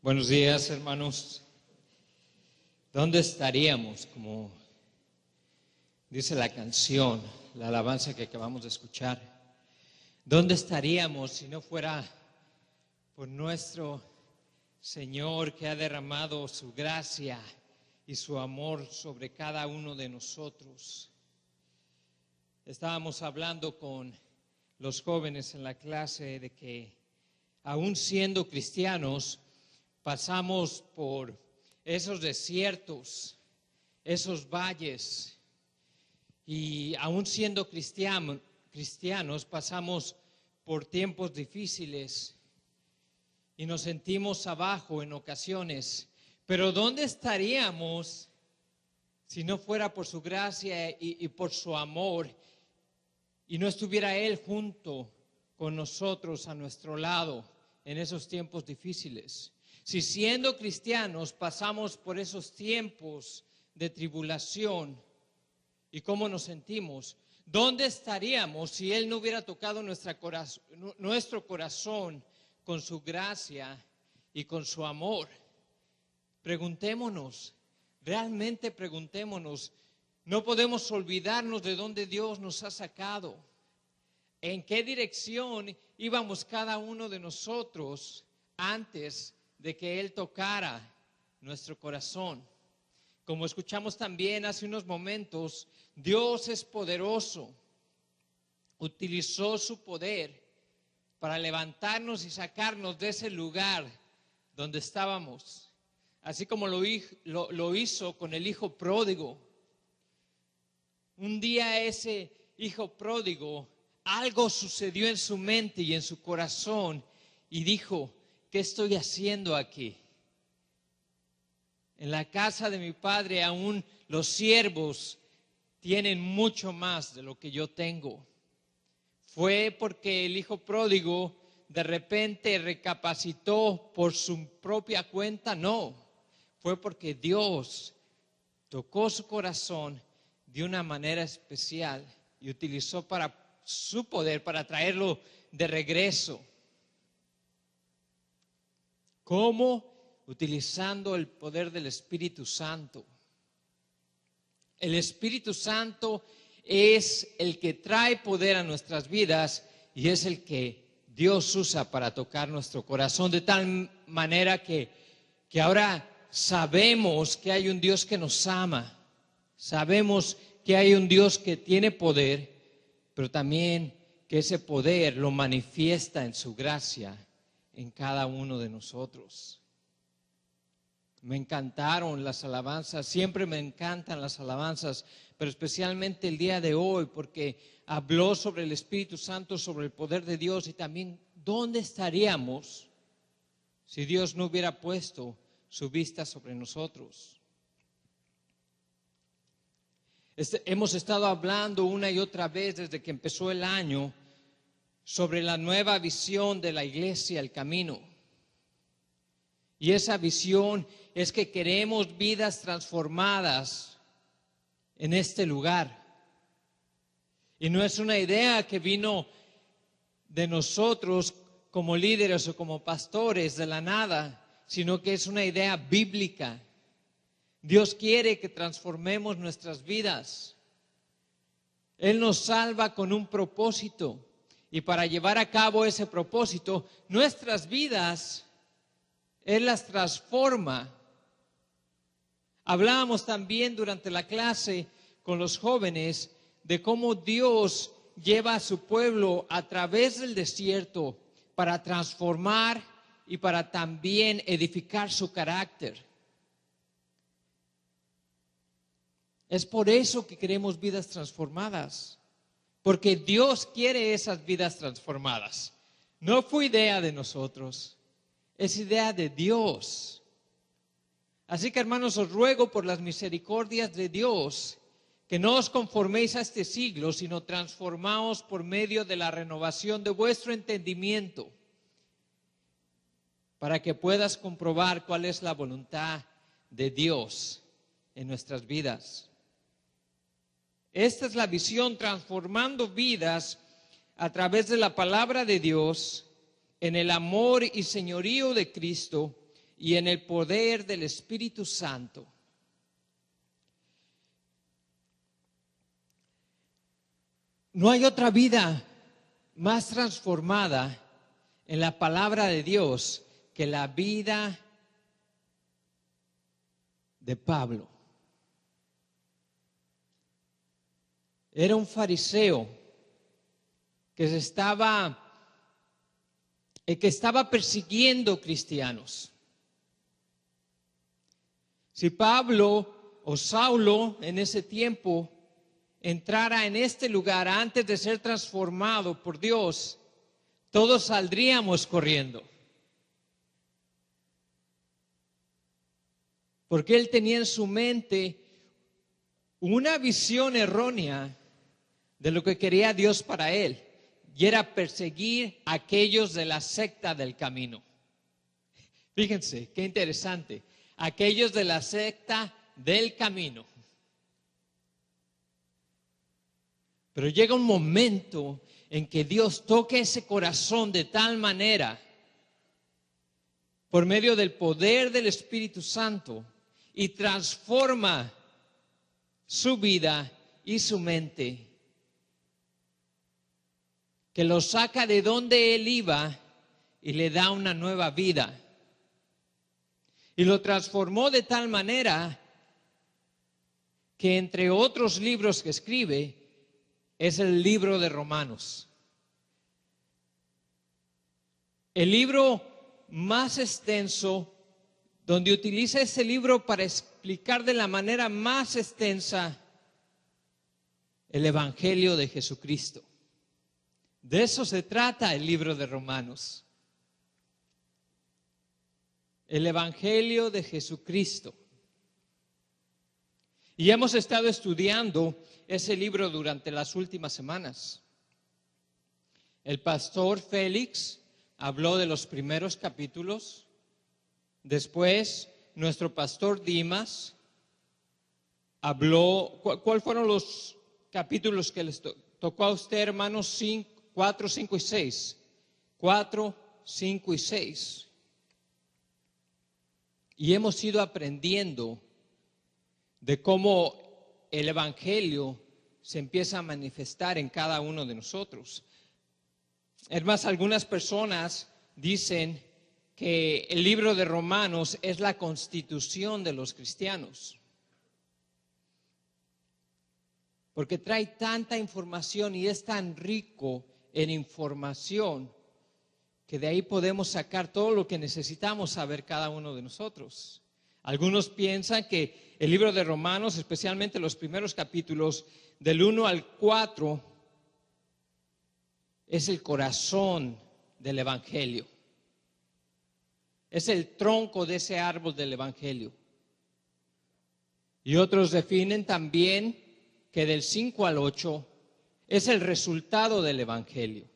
Buenos días, hermanos. ¿Dónde estaríamos, como dice la canción, la alabanza que acabamos de escuchar? ¿Dónde estaríamos si no fuera por nuestro Señor que ha derramado su gracia y su amor sobre cada uno de nosotros? Estábamos hablando con los jóvenes en la clase de que aún siendo cristianos pasamos por esos desiertos, esos valles, y aún siendo cristianos pasamos por tiempos difíciles y nos sentimos abajo en ocasiones. Pero ¿dónde estaríamos si no fuera por su gracia y por su amor y no estuviera Él junto con nosotros a nuestro lado en esos tiempos difíciles? Si siendo cristianos pasamos por esos tiempos de tribulación y cómo nos sentimos, ¿dónde estaríamos si Él no hubiera tocado nuestro corazón con su gracia y con su amor? Preguntémonos, realmente preguntémonos. No podemos olvidarnos de dónde Dios nos ha sacado, en qué dirección íbamos cada uno de nosotros antes de que Él tocara nuestro corazón. Como escuchamos también hace unos momentos, Dios es poderoso. Utilizó su poder para levantarnos y sacarnos de ese lugar donde estábamos, así como lo hizo con el hijo pródigo. Un día ese hijo pródigo, algo sucedió en su mente y en su corazón y dijo: ¿qué estoy haciendo aquí? En la casa de mi padre aún los siervos tienen mucho más de lo que yo tengo. ¿Fue porque el hijo pródigo de repente recapacitó por su propia cuenta? No, fue porque Dios tocó su corazón de una manera especial y utilizó para su poder para traerlo de regreso. ¿Cómo? Utilizando el poder del Espíritu Santo. El Espíritu Santo es el que trae poder a nuestras vidas y es el que Dios usa para tocar nuestro corazón, de tal manera que ahora sabemos que hay un Dios que nos ama, sabemos que hay un Dios que tiene poder, pero también que ese poder lo manifiesta en su gracia en cada uno de nosotros. Me encantaron las alabanzas, siempre me encantan las alabanzas, pero especialmente el día de hoy, porque habló sobre el Espíritu Santo, sobre el poder de Dios y también dónde estaríamos si Dios no hubiera puesto su vista sobre nosotros. Hemos estado hablando una y otra vez desde que empezó el año sobre la nueva visión de la iglesia, el camino. Y esa visión es que queremos vidas transformadas en este lugar. Y no es una idea que vino de nosotros como líderes o como pastores de la nada, sino que es una idea bíblica. Dios quiere que transformemos nuestras vidas. Él nos salva con un propósito. Y para llevar a cabo ese propósito, nuestras vidas, Él las transforma. Hablábamos también durante la clase con los jóvenes de cómo Dios lleva a su pueblo a través del desierto para transformar y para también edificar su carácter. Es por eso que queremos vidas transformadas. Porque Dios quiere esas vidas transformadas. No fue idea de nosotros, es idea de Dios. Así que, hermanos, os ruego por las misericordias de Dios que no os conforméis a este siglo, sino transformaos por medio de la renovación de vuestro entendimiento, para que puedas comprobar cuál es la voluntad de Dios en nuestras vidas. Esta es la visión, transformando vidas a través de la palabra de Dios, en el amor y señorío de Cristo y en el poder del Espíritu Santo. No hay otra vida más transformada en la palabra de Dios que la vida de Pablo. Era un fariseo que estaba persiguiendo cristianos. Si Pablo o Saulo en ese tiempo entrara en este lugar antes de ser transformado por Dios, todos saldríamos corriendo. Porque él tenía en su mente una visión errónea de lo que quería Dios para él, y era perseguir a aquellos de la secta del camino. Fíjense, qué interesante. Aquellos de la secta del camino. Pero llega un momento en que Dios toca ese corazón de tal manera, por medio del poder del Espíritu Santo, y transforma su vida y su mente, que lo saca de donde él iba y le da una nueva vida. Y lo transformó de tal manera que, entre otros libros que escribe, es el libro de Romanos. El libro más extenso, donde utiliza ese libro para explicar de la manera más extensa el Evangelio de Jesucristo. De eso se trata el libro de Romanos. El Evangelio de Jesucristo. Y hemos estado estudiando ese libro durante las últimas semanas. El pastor Félix habló de los primeros capítulos. Después, nuestro pastor Dimas habló. ¿Cuáles fueron los capítulos que les tocó a usted, hermanos? 4, 5 y 6. 4, 5 y 6. Y hemos ido aprendiendo de cómo el Evangelio se empieza a manifestar en cada uno de nosotros. Es más, algunas personas dicen que el libro de Romanos es la constitución de los cristianos, porque trae tanta información y es tan rico en información que de ahí podemos sacar todo lo que necesitamos saber cada uno de nosotros. Algunos piensan que el libro de Romanos, especialmente los primeros capítulos, del 1 al 4, es el corazón del Evangelio. Es el tronco de ese árbol del Evangelio. Y otros definen también que del 5 al 8 es el resultado del Evangelio.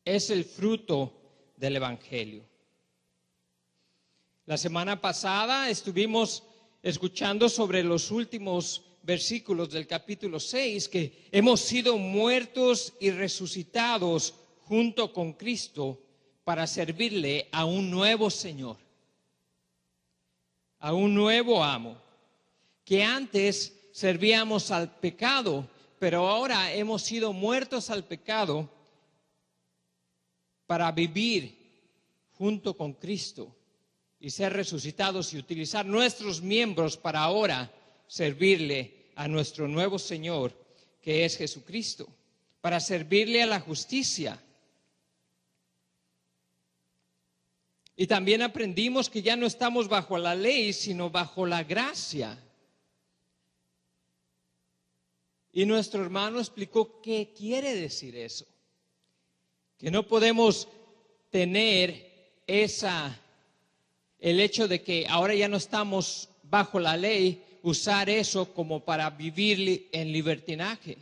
Es el fruto del Evangelio. La semana pasada estuvimos escuchando sobre los últimos versículos del capítulo 6, que hemos sido muertos y resucitados junto con Cristo para servirle a un nuevo Señor, a un nuevo amo, que antes servíamos al pecado, pero ahora hemos sido muertos al pecado para vivir junto con Cristo y ser resucitados y utilizar nuestros miembros para ahora servirle a nuestro nuevo Señor, que es Jesucristo, para servirle a la justicia. Y también aprendimos que ya no estamos bajo la ley, sino bajo la gracia. Y nuestro hermano explicó qué quiere decir eso. Que no podemos tener el hecho de que ahora ya no estamos bajo la ley, usar eso como para vivir en libertinaje.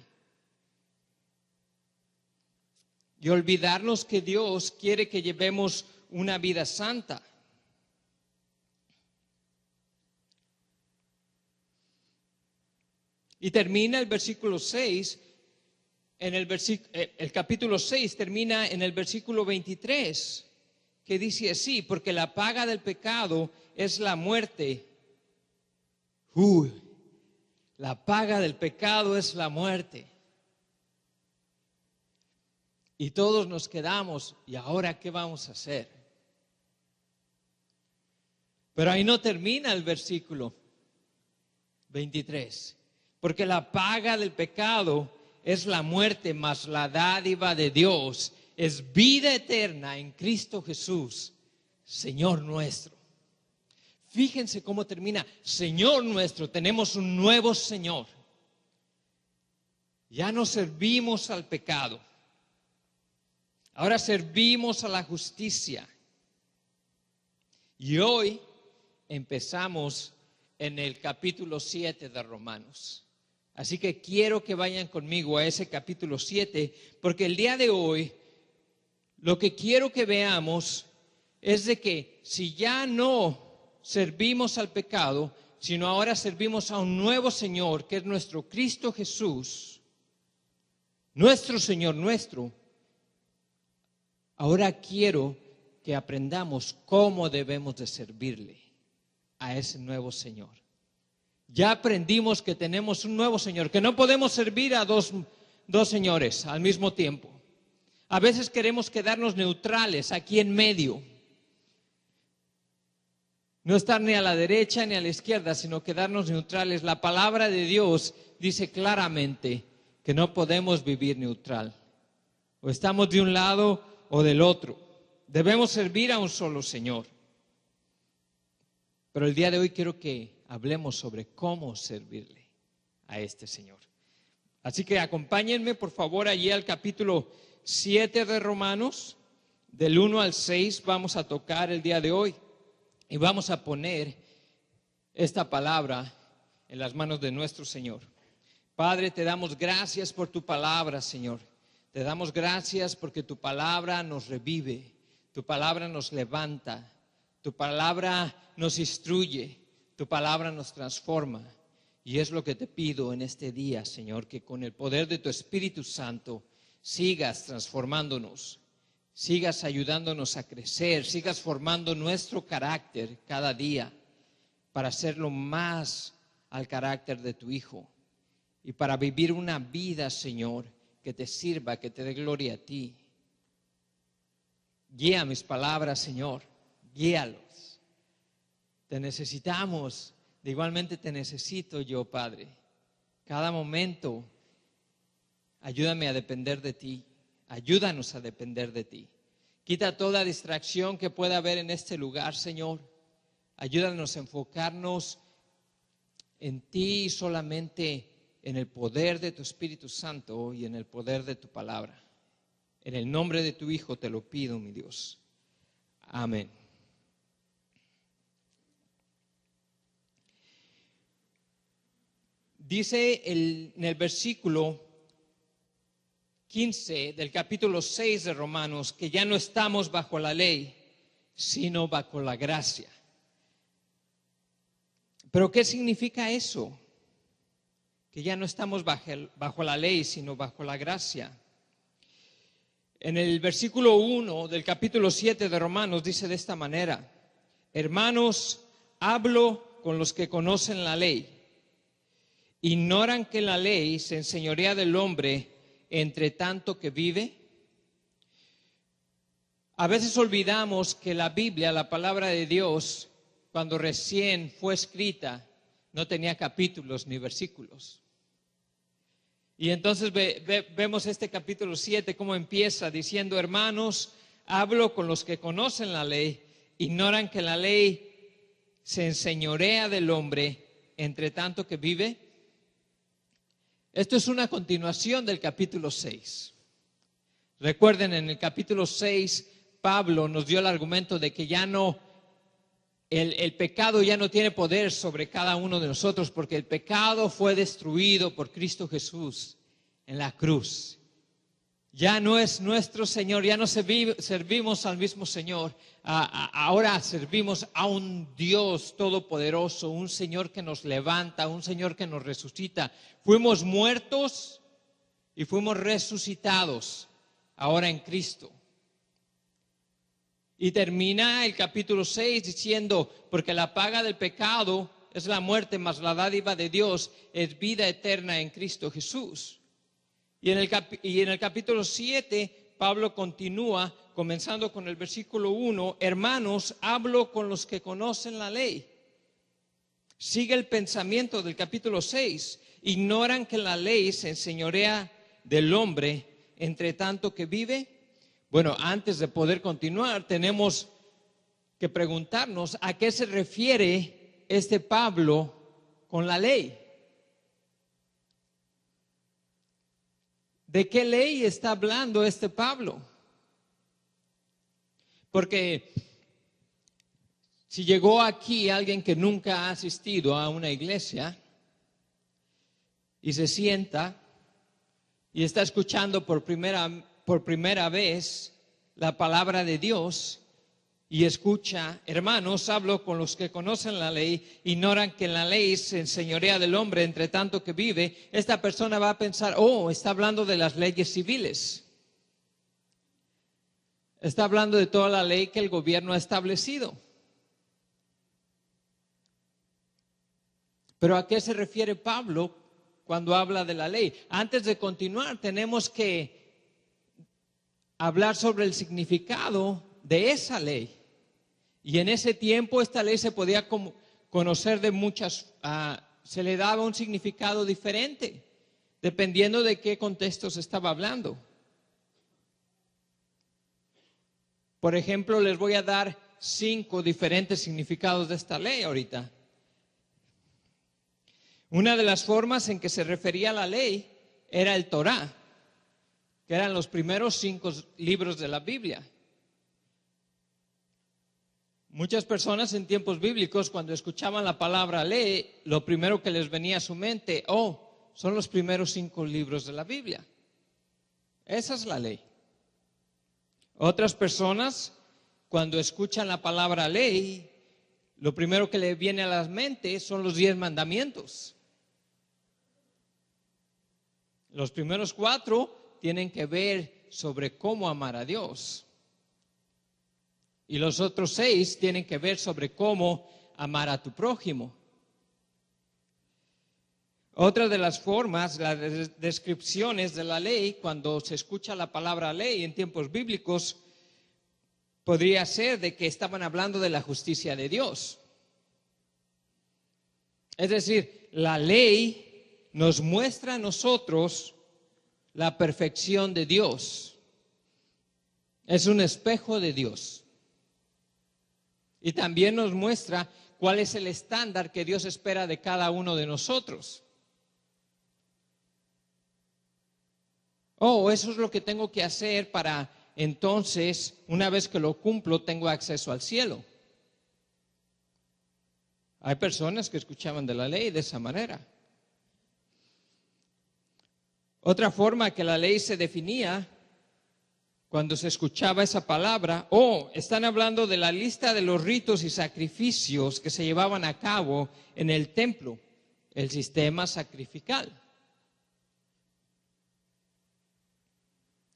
Y olvidarnos que Dios quiere que llevemos una vida santa. Y termina el versículo 6, el capítulo 6 termina en el versículo 23, que dice así, porque la paga del pecado es la muerte. La paga del pecado es la muerte. Y todos nos quedamos, ¿y ahora qué vamos a hacer? Pero ahí no termina el versículo 23. Porque la paga del pecado es la muerte, mas la dádiva de Dios es vida eterna en Cristo Jesús, Señor nuestro. Fíjense cómo termina. Señor nuestro, tenemos un nuevo Señor. Ya no servimos al pecado. Ahora servimos a la justicia. Y hoy empezamos en el capítulo 7 de Romanos. Así que quiero que vayan conmigo a ese capítulo 7, porque el día de hoy lo que quiero que veamos es de que si ya no servimos al pecado, sino ahora servimos a un nuevo Señor, que es nuestro Cristo Jesús, nuestro Señor nuestro. Ahora quiero que aprendamos cómo debemos de servirle a ese nuevo Señor. Ya aprendimos que tenemos un nuevo Señor, que no podemos servir a dos señores al mismo tiempo. A veces queremos quedarnos neutrales aquí en medio. No estar ni a la derecha ni a la izquierda, sino quedarnos neutrales. La palabra de Dios dice claramente que no podemos vivir neutral. O estamos de un lado o del otro. Debemos servir a un solo Señor. Pero el día de hoy quiero que hablemos sobre cómo servirle a este Señor. Así que acompáñenme por favor allí al capítulo 7 de Romanos, del 1 al 6 vamos a tocar el día de hoy y vamos a poner esta palabra en las manos de nuestro Señor. Padre, te damos gracias por tu palabra, Señor. Te damos gracias porque tu palabra nos revive, tu palabra nos levanta, tu palabra nos instruye, tu palabra nos transforma. Y es lo que te pido en este día, Señor, que con el poder de tu Espíritu Santo sigas transformándonos, sigas ayudándonos a crecer, sigas formando nuestro carácter cada día para hacerlo más al carácter de tu Hijo y para vivir una vida, Señor, que te sirva, que te dé gloria a ti. Guía mis palabras, Señor, guíalos. Te necesitamos, de igualmente te necesito yo, Padre. Cada momento, ayúdame a depender de ti, ayúdanos a depender de ti. Quita toda distracción que pueda haber en este lugar, Señor. Ayúdanos a enfocarnos en ti y solamente en el poder de tu Espíritu Santo y en el poder de tu palabra. En el nombre de tu Hijo te lo pido, mi Dios. Amén. Dice en el versículo 15 del capítulo 6 de Romanos que ya no estamos bajo la ley, sino bajo la gracia. ¿Pero qué significa eso? Que ya no estamos bajo la ley, sino bajo la gracia. En el versículo 1 del capítulo 7 de Romanos dice de esta manera: hermanos, hablo con los que conocen la ley. ¿Ignoran que la ley se enseñorea del hombre entre tanto que vive? A veces olvidamos que la Biblia, la palabra de Dios, cuando recién fue escrita, no tenía capítulos ni versículos. Y entonces vemos este capítulo 7, cómo empieza diciendo: hermanos, hablo con los que conocen la ley, ignoran que la ley se enseñorea del hombre entre tanto que vive. Esto es una continuación del capítulo 6. Recuerden, en el capítulo 6, Pablo nos dio el argumento de que ya no, el pecado ya no tiene poder sobre cada uno de nosotros, porque el pecado fue destruido por Cristo Jesús en la cruz. Ya no es nuestro Señor, ya no servimos al mismo Señor. Ahora servimos a un Dios todopoderoso, un Señor que nos levanta, un Señor que nos resucita. Fuimos muertos y fuimos resucitados ahora en Cristo. Y termina el capítulo 6 diciendo, porque la paga del pecado es la muerte, mas la dádiva de Dios es vida eterna en Cristo Jesús. Y en el capítulo 7, Pablo continúa, comenzando con el versículo 1, hermanos, hablo con los que conocen la ley. Sigue el pensamiento del capítulo 6, ignoran que la ley se enseñorea del hombre entre tanto que vive. Bueno, antes de poder continuar, tenemos que preguntarnos a qué se refiere este Pablo con la ley. ¿De qué ley está hablando este Pablo? Porque si llegó aquí alguien que nunca ha asistido a una iglesia y se sienta y está escuchando por primera vez la palabra de Dios y escucha, hermanos, hablo con los que conocen la ley, ignoran que la ley se enseñorea del hombre entre tanto que vive, esta persona va a pensar, oh, está hablando de las leyes civiles. Está hablando de toda la ley que el gobierno ha establecido. Pero ¿a qué se refiere Pablo cuando habla de la ley? Antes de continuar, tenemos que hablar sobre el significado de esa ley. Y en ese tiempo esta ley se podía conocer de muchas, se le daba un significado diferente, dependiendo de qué contexto se estaba hablando. Por ejemplo, les voy a dar 5 diferentes significados de esta ley ahorita. Una de las formas en que se refería a la ley era el Torá, que eran los primeros 5 libros de la Biblia. Muchas personas en tiempos bíblicos, cuando escuchaban la palabra ley, lo primero que les venía a su mente, oh, son los primeros 5 libros de la Biblia. Esa es la ley. Otras personas, cuando escuchan la palabra ley, lo primero que les viene a la mente son los 10 mandamientos. Los primeros 4 tienen que ver sobre cómo amar a Dios. Y los otros 6 tienen que ver sobre cómo amar a tu prójimo. Otra de las formas, las descripciones de la ley, cuando se escucha la palabra ley en tiempos bíblicos, podría ser de que estaban hablando de la justicia de Dios. Es decir, la ley nos muestra a nosotros la perfección de Dios. Es un espejo de Dios. Y también nos muestra cuál es el estándar que Dios espera de cada uno de nosotros. Oh, eso es lo que tengo que hacer para entonces, una vez que lo cumplo, tengo acceso al cielo. Hay personas que escuchaban de la ley de esa manera. Otra forma que la ley se definía cuando se escuchaba esa palabra, están hablando de la lista de los ritos y sacrificios que se llevaban a cabo en el templo, el sistema sacrificial.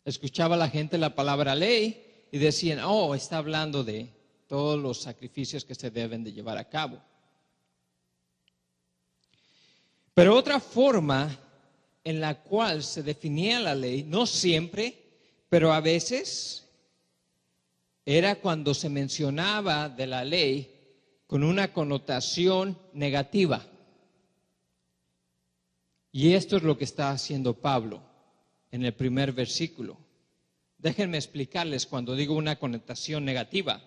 Escuchaba la gente la palabra ley y decían, está hablando de todos los sacrificios que se deben de llevar a cabo. Pero otra forma en la cual se definía la ley, no siempre, pero a veces era cuando se mencionaba de la ley con una connotación negativa. Y esto es lo que está haciendo Pablo en el primer versículo. Déjenme explicarles cuando digo una connotación negativa.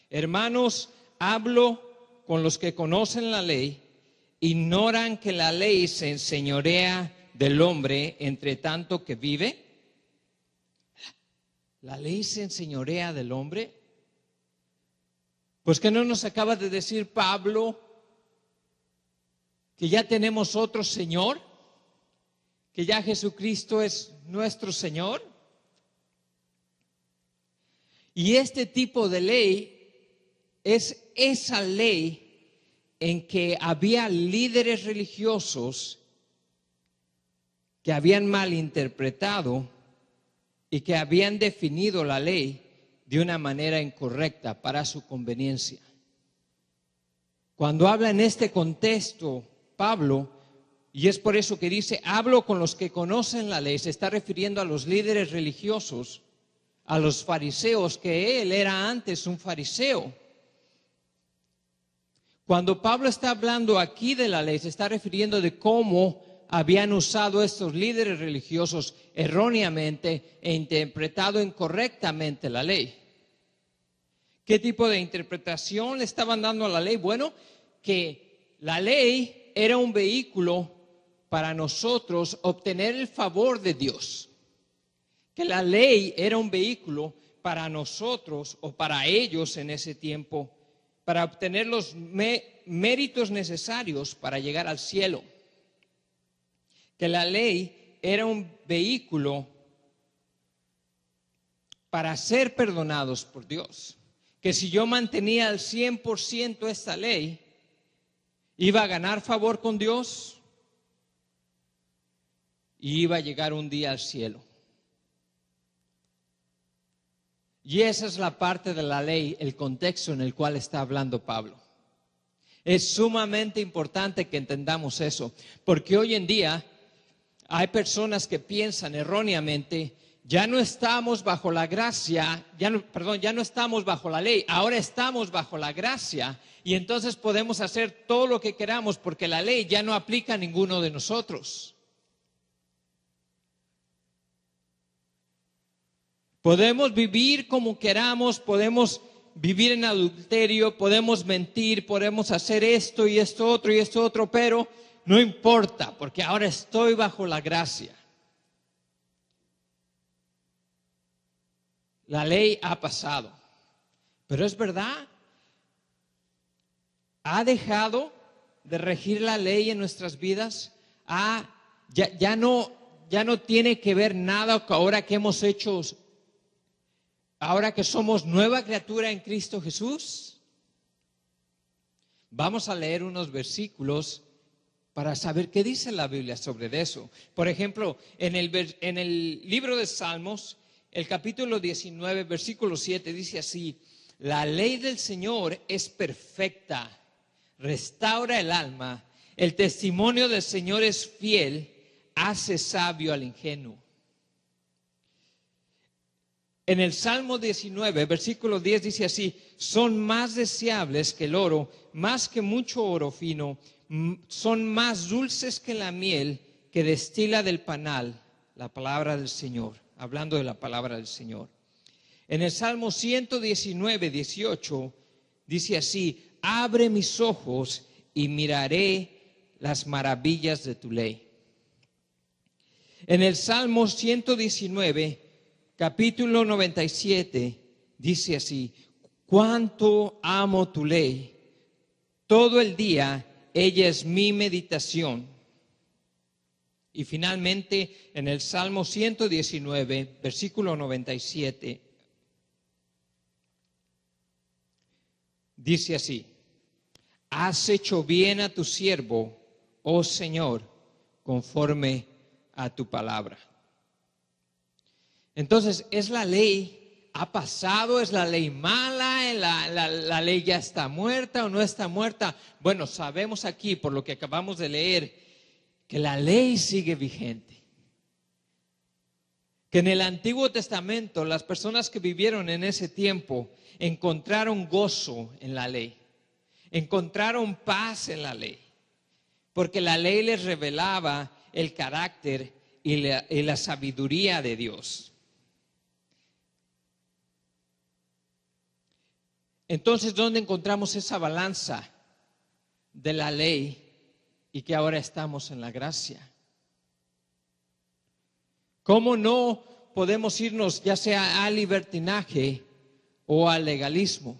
Hermanos, hablo con los que conocen la ley, ignoran que la ley se enseñorea del hombre entre tanto que vive. ¿La ley se enseñorea del hombre? Pues que no nos acaba de decir Pablo que ya tenemos otro Señor, que ya Jesucristo es nuestro Señor. Y este tipo de ley es esa ley en que había líderes religiosos que habían malinterpretado y que habían definido la ley de una manera incorrecta para su conveniencia. Cuando habla en este contexto, Pablo, y es por eso que dice, hablo con los que conocen la ley, se está refiriendo a los líderes religiosos, a los fariseos, que él era antes un fariseo. Cuando Pablo está hablando aquí de la ley, se está refiriendo de cómo habían usado estos líderes religiosos erróneamente e interpretado incorrectamente la ley. ¿Qué tipo de interpretación le estaban dando a la ley? Bueno, que la ley era un vehículo para nosotros obtener el favor de Dios. Que la ley era un vehículo para nosotros o para ellos en ese tiempo, para obtener los méritos necesarios para llegar al cielo. Que la ley era un vehículo para ser perdonados por Dios. Que si yo mantenía al 100% esta ley, iba a ganar favor con Dios y iba a llegar un día al cielo. Y esa es la parte de la ley, el contexto en el cual está hablando Pablo. Es sumamente importante que entendamos eso, porque hoy en día hay personas que piensan erróneamente, ya no estamos bajo la gracia, ya no estamos bajo la ley, ahora estamos bajo la gracia y entonces podemos hacer todo lo que queramos porque la ley ya no aplica a ninguno de nosotros. Podemos vivir como queramos, podemos vivir en adulterio, podemos mentir, podemos hacer esto y esto otro, pero no importa porque ahora estoy bajo la gracia. La ley ha pasado, pero es verdad, ha dejado de regir la ley en nuestras vidas, ya no tiene que ver nada ahora que hemos hecho, ahora que somos nueva criatura en Cristo Jesús. Vamos a leer unos versículos para saber qué dice la Biblia sobre eso. Por ejemplo, en el libro de Salmos, el capítulo 19, versículo 7 dice así: la ley del Señor es perfecta, restaura el alma, el testimonio del Señor es fiel, hace sabio al ingenuo. En el Salmo 19, versículo 10 dice así: son más deseables que el oro, más que mucho oro fino, son más dulces que la miel que destila del panal, la palabra del Señor. Hablando de la palabra del Señor. En el Salmo 119, 18 dice así: abre mis ojos y miraré las maravillas de tu ley. En el Salmo 119, capítulo 97, dice así: cuánto amo tu ley, todo el día ella es mi meditación. Y finalmente, en el Salmo 119, versículo 97, dice así: has hecho bien a tu siervo, oh Señor, conforme a tu palabra. Entonces, ¿es la ley? ¿Ha pasado? ¿Es la ley mala? ¿La ley ya está muerta o no está muerta? Bueno, sabemos aquí, por lo que acabamos de leer, que la ley sigue vigente. Que en el Antiguo Testamento las personas que vivieron en ese tiempo encontraron gozo en la ley, encontraron paz en la ley, porque la ley les revelaba el carácter y la sabiduría de Dios. Entonces, ¿dónde encontramos esa balanza de la ley y que ahora estamos en la gracia? ¿Cómo no podemos irnos ya sea al libertinaje o al legalismo?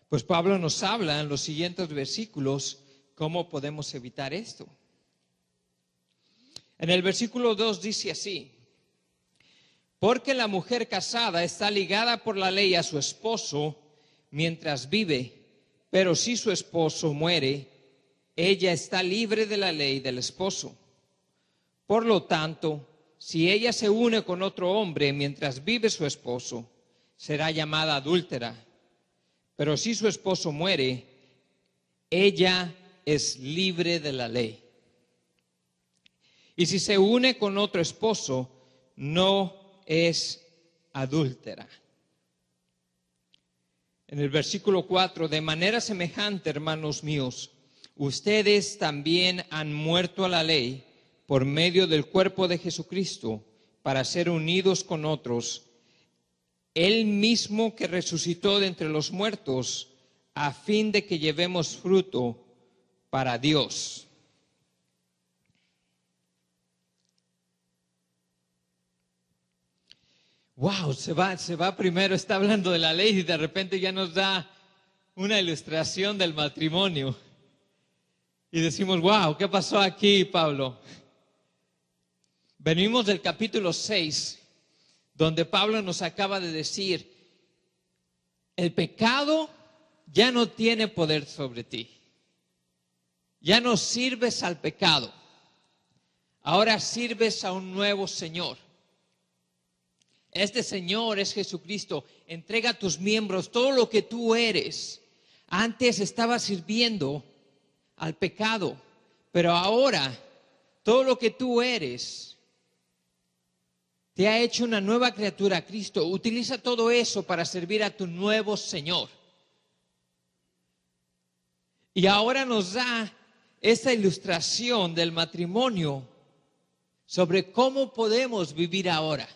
Pues Pablo nos habla en los siguientes versículos cómo podemos evitar esto. En el versículo 2 dice así: porque la mujer casada está ligada por la ley a su esposo mientras vive, pero si su esposo muere, ella está libre de la ley del esposo. Por lo tanto, si ella se une con otro hombre mientras vive su esposo, será llamada adúltera. Pero si su esposo muere, ella es libre de la ley. Y si se une con otro esposo, no es adúltera. En el versículo 4, de manera semejante, hermanos míos, ustedes también han muerto a la ley por medio del cuerpo de Jesucristo, para ser unidos con otros, Él mismo que resucitó de entre los muertos, a fin de que llevemos fruto para Dios. Wow, se va primero, está hablando de la ley y de repente ya nos da una ilustración del matrimonio. Y decimos, wow, ¿qué pasó aquí, Pablo? Venimos del capítulo 6, donde Pablo nos acaba de decir, el pecado ya no tiene poder sobre ti. Ya no sirves al pecado. Ahora sirves a un nuevo Señor. Este Señor es Jesucristo. Entrega tus miembros, todo lo que tú eres. Antes estabas sirviendo al pecado, pero ahora todo lo que tú eres te ha hecho una nueva criatura, Cristo. Utiliza todo eso para servir a tu nuevo Señor. Y ahora nos da esta ilustración del matrimonio sobre cómo podemos vivir ahora.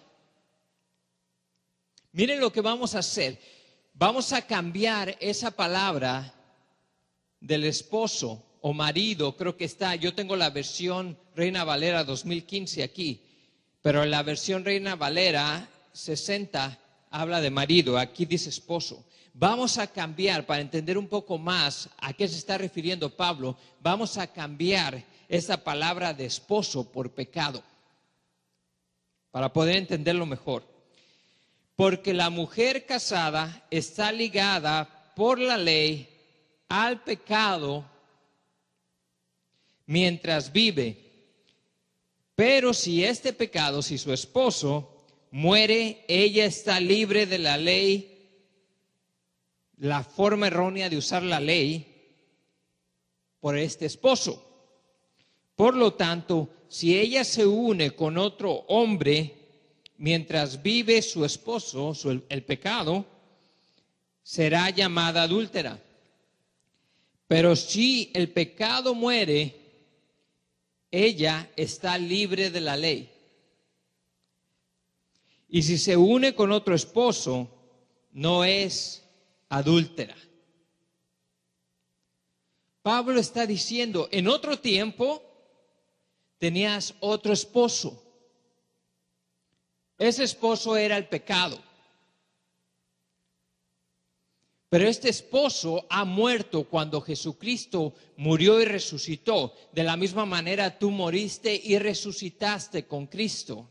Miren lo que vamos a hacer. Vamos a cambiar esa palabra del esposo o marido, creo que está, yo tengo la versión Reina Valera 2015 aquí. Pero en la versión Reina Valera 60 habla de marido, aquí dice esposo. Vamos a cambiar, para entender un poco más a qué se está refiriendo Pablo, vamos a cambiar esta palabra de esposo por pecado, para poder entenderlo mejor. Porque la mujer casada está ligada por la ley al pecado mientras vive. Pero si este pecado, si su esposo muere, ella está libre de la ley, la forma errónea de usar la ley por este esposo. Por lo tanto, si ella se une con otro hombre mientras vive su esposo, el pecado, será llamada adúltera. Pero si el pecado muere, ella está libre de la ley. Y si se une con otro esposo, no es adúltera. Pablo está diciendo, en otro tiempo tenías otro esposo. Ese esposo era el pecado. Pero este esposo ha muerto cuando Jesucristo murió y resucitó. De la misma manera tú moriste y resucitaste con Cristo.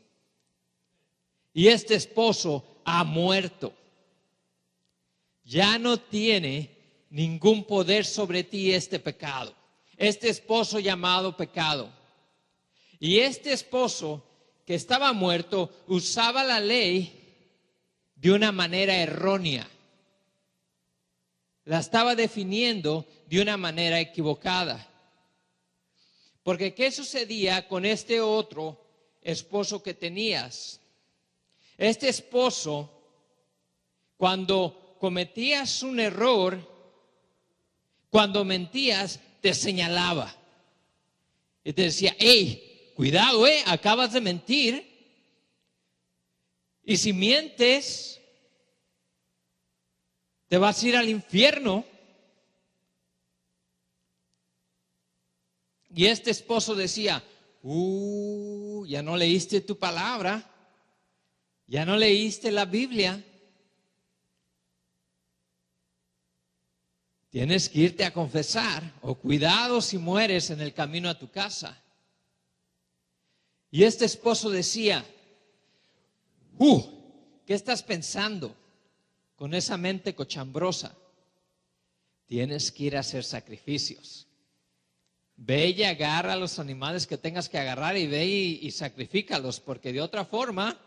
Y este esposo ha muerto. Ya no tiene ningún poder sobre ti este pecado. Este esposo llamado pecado. Y este esposo que estaba muerto usaba la ley de una manera errónea. La estaba definiendo de una manera equivocada. Porque ¿qué sucedía con este otro esposo que tenías? Este esposo, cuando cometías un error, cuando mentías, te señalaba. Y te decía, hey, cuidado, acabas de mentir. Y si mientes, te vas a ir al infierno. Y este esposo decía, ya no leíste tu palabra, ya no leíste la Biblia. Tienes que irte a confesar, o cuidado si mueres en el camino a tu casa. Y este esposo decía, ¿qué estás pensando? Con esa mente cochambrosa, tienes que ir a hacer sacrificios. Ve y agarra los animales que tengas que agarrar y ve y sacrifícalos, porque de otra forma,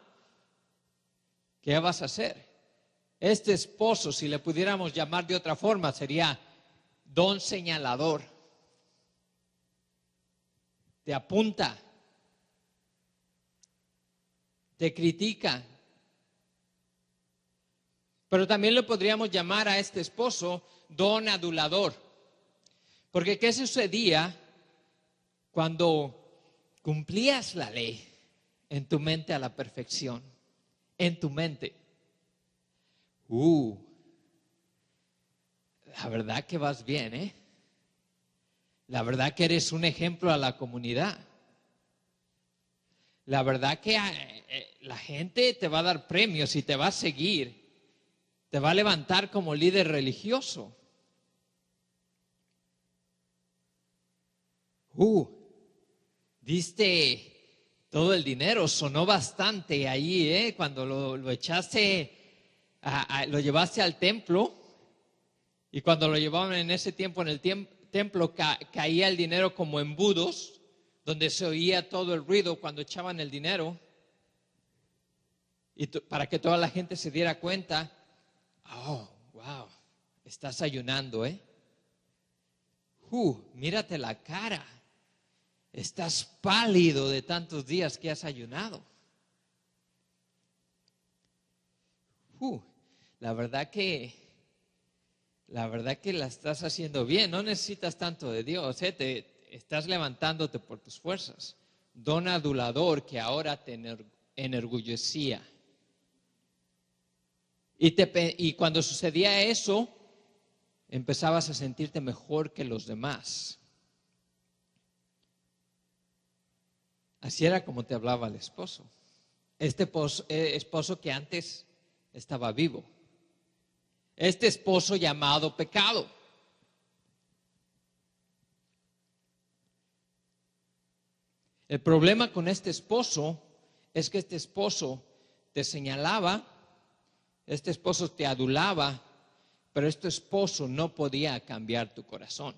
¿qué vas a hacer? Este esposo, si le pudiéramos llamar de otra forma, sería don señalador. Te apunta, te critica. Pero también le podríamos llamar a este esposo don adulador. Porque ¿qué sucedía cuando cumplías la ley en tu mente a la perfección? En tu mente. La verdad que vas bien, ¿eh? La verdad que eres un ejemplo a la comunidad. La verdad que la gente te va a dar premios y te va a seguir. Te va a levantar como líder religioso. Diste todo el dinero, sonó bastante ahí, cuando lo echaste, lo llevaste al templo, y cuando lo llevaban en ese tiempo en el templo caía el dinero como embudos, donde se oía todo el ruido cuando echaban el dinero, y para que toda la gente se diera cuenta. Oh, wow, estás ayunando, mírate la cara. Estás pálido de tantos días que has ayunado. La verdad que la estás haciendo bien. No necesitas tanto de Dios, te estás levantándote por tus fuerzas. Don adulador que ahora te enorgullecía. Y cuando sucedía eso, empezabas a sentirte mejor que los demás. Así era como te hablaba el esposo. Este esposo que antes estaba vivo. Este esposo llamado pecado. El problema con este esposo es que este esposo te señalaba, este esposo te adulaba, pero este esposo no podía cambiar tu corazón.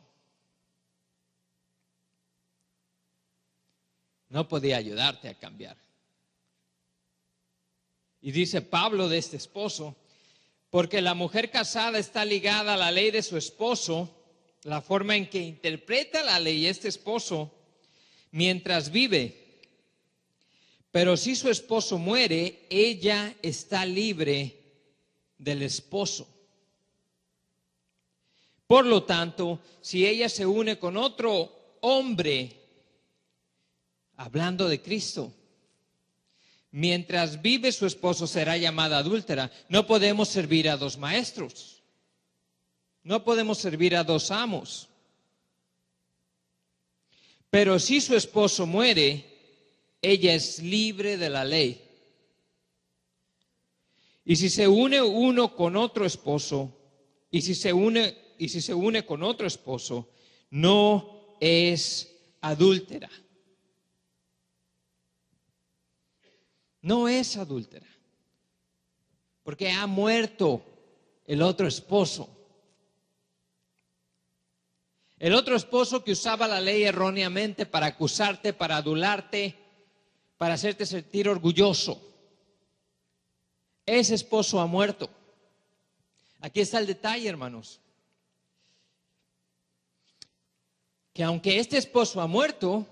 No podía ayudarte a cambiar. Y dice Pablo de este esposo, porque la mujer casada está ligada a la ley de su esposo, la forma en que interpreta la ley este esposo mientras vive. Pero si su esposo muere, ella está libre del esposo. Por lo tanto, si ella se une con otro hombre, hablando de Cristo, mientras vive su esposo será llamada adúltera. No podemos servir a dos maestros. No podemos servir a dos amos. Pero si su esposo muere, ella es libre de la ley. Y si se une uno con otro esposo, y si se une con otro esposo, no es adúltera. No es adúltera, porque ha muerto el otro esposo. El otro esposo que usaba la ley erróneamente para acusarte, para adularte, para hacerte sentir orgulloso. Ese esposo ha muerto. Aquí está el detalle, hermanos. Que aunque este esposo ha muerto,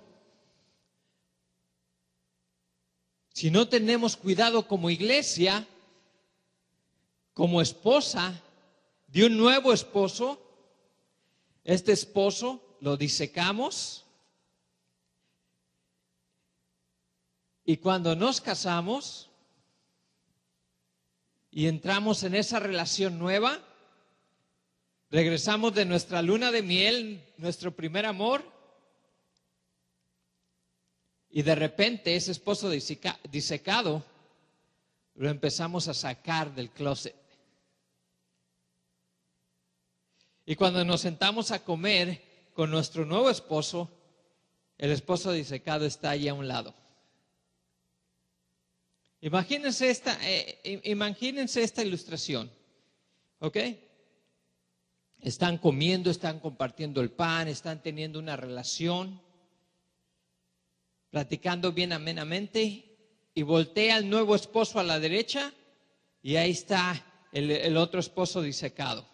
si no tenemos cuidado como iglesia, como esposa de un nuevo esposo, este esposo lo disecamos y cuando nos casamos y entramos en esa relación nueva, regresamos de nuestra luna de miel, nuestro primer amor, y de repente ese esposo disecado lo empezamos a sacar del closet. Y cuando nos sentamos a comer con nuestro nuevo esposo, el esposo disecado está ahí a un lado. Imagínense esta ilustración, ¿ok? están comiendo, están compartiendo el pan, están teniendo una relación, platicando bien amenamente, y voltea el nuevo esposo a la derecha y ahí está el otro esposo disecado.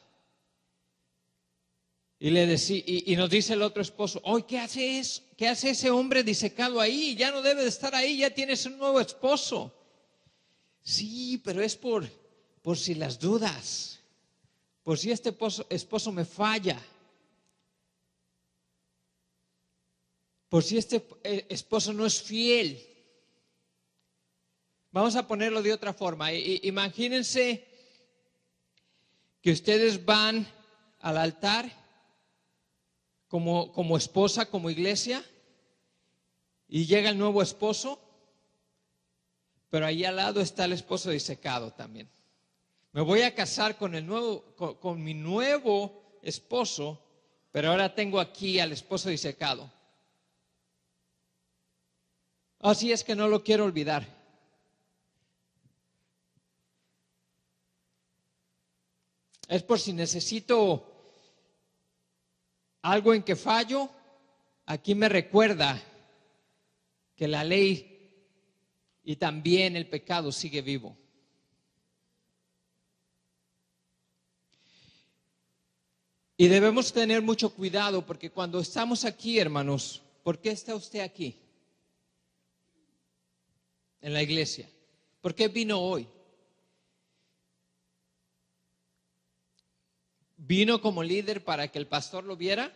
Y nos dice el otro esposo: "Oye, ¿qué hace ese hombre disecado ahí? Ya no debe de estar ahí, ya tienes un nuevo esposo". Sí, pero es por si las dudas, por si este esposo me falla, por si este esposo no es fiel. Vamos a ponerlo de otra forma. Imagínense que ustedes van al altar como esposa, como iglesia, y llega el nuevo esposo, pero ahí al lado está el esposo disecado también. Me voy a casar con mi nuevo esposo, pero ahora tengo aquí al esposo disecado. Así es que no lo quiero olvidar. Es por si necesito algo en que fallo, aquí me recuerda que la ley y también el pecado sigue vivo. Y debemos tener mucho cuidado, porque cuando estamos aquí, hermanos, ¿por qué está usted aquí? En la iglesia. ¿Por qué vino hoy? ¿Vino como líder para que el pastor lo viera?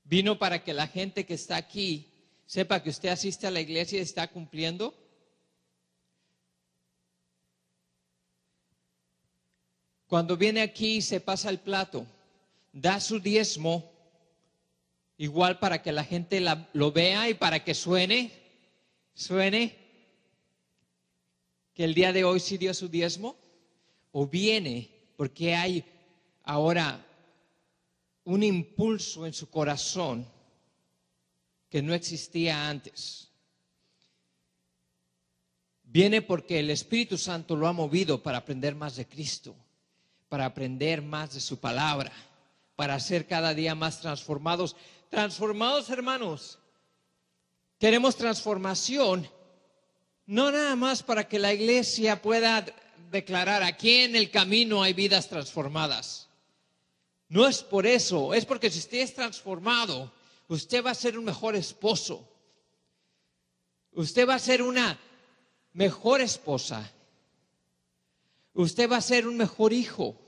¿Vino para que la gente que está aquí sepa que usted asiste a la iglesia y está cumpliendo? Cuando viene aquí se pasa el plato, da su diezmo, igual para que la gente lo vea y para que suene que el día de hoy sí dio su diezmo. O viene porque hay ahora un impulso en su corazón que no existía antes. Viene porque el Espíritu Santo lo ha movido para aprender más de Cristo, para aprender más de su palabra, para ser cada día más transformados. Transformados, hermanos. Queremos transformación, no nada más para que la iglesia pueda declarar: aquí en el camino hay vidas transformadas. No es por eso, es porque si usted es transformado, usted va a ser un mejor esposo, usted va a ser una mejor esposa, usted va a ser un mejor hijo,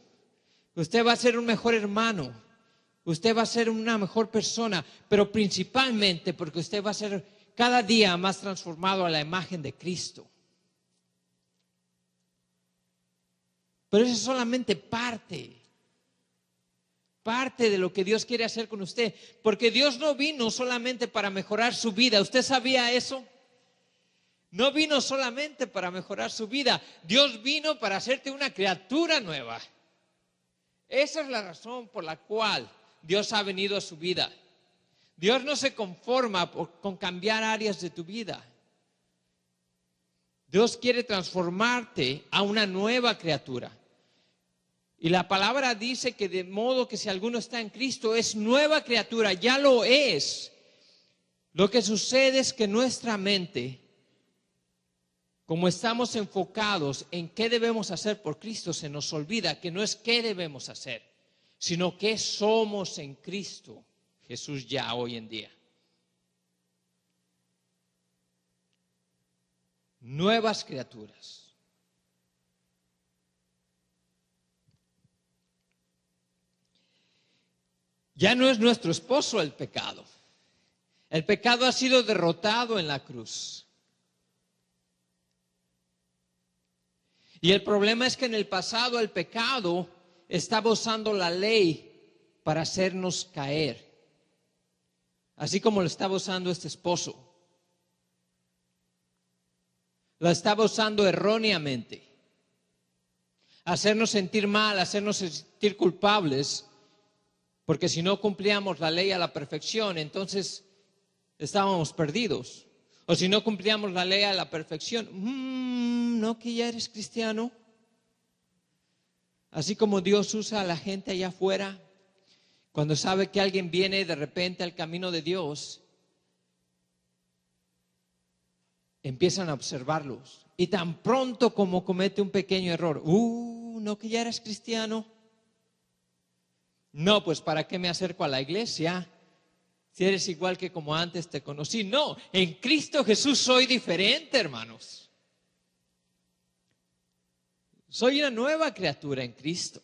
usted va a ser un mejor hermano, usted va a ser una mejor persona, pero principalmente porque usted va a ser cada día más transformado a la imagen de Cristo. Pero eso es solamente parte de lo que Dios quiere hacer con usted, porque Dios no vino solamente para mejorar su vida. ¿Usted sabía eso? No vino solamente para mejorar su vida, Dios vino para hacerte una criatura nueva. Esa es la razón por la cual Dios ha venido a su vida. Dios no se conforma con cambiar áreas de tu vida. Dios quiere transformarte a una nueva criatura. Y la palabra dice que de modo que si alguno está en Cristo es nueva criatura, ya lo es. Lo que sucede es que nuestra mente, como estamos enfocados en qué debemos hacer por Cristo, se nos olvida que no es qué debemos hacer, sino qué somos en Cristo Jesús ya hoy en día. Nuevas criaturas. Ya no es nuestro esposo el pecado. El pecado ha sido derrotado en la cruz. Y el problema es que en el pasado el pecado estaba usando la ley para hacernos caer. Así como lo estaba usando este esposo. Lo estaba usando erróneamente. Hacernos sentir mal, hacernos sentir culpables. Porque si no cumplíamos la ley a la perfección, entonces estábamos perdidos. O si no cumplíamos la ley a la perfección, ¿no que ya eres cristiano? Así como Dios usa a la gente allá afuera, cuando sabe que alguien viene de repente al camino de Dios, empiezan a observarlos. Y tan pronto como comete un pequeño error, no que ya eres cristiano. No, pues ¿para qué me acerco a la iglesia? Si eres igual que como antes te conocí. No, en Cristo Jesús soy diferente, hermanos. Soy una nueva criatura en Cristo.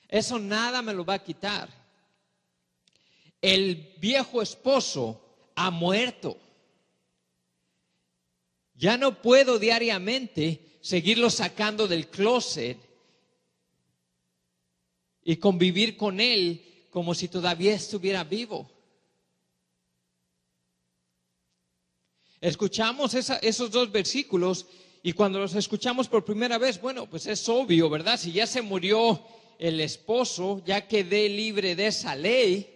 Eso nada me lo va a quitar. El viejo esposo ha muerto. Ya no puedo diariamente seguirlo sacando del closet y convivir con él como si todavía estuviera vivo. Escuchamos esos dos versículos y cuando los escuchamos por primera vez, bueno, pues es obvio, ¿verdad? Si ya se murió el esposo, ya quedé libre de esa ley,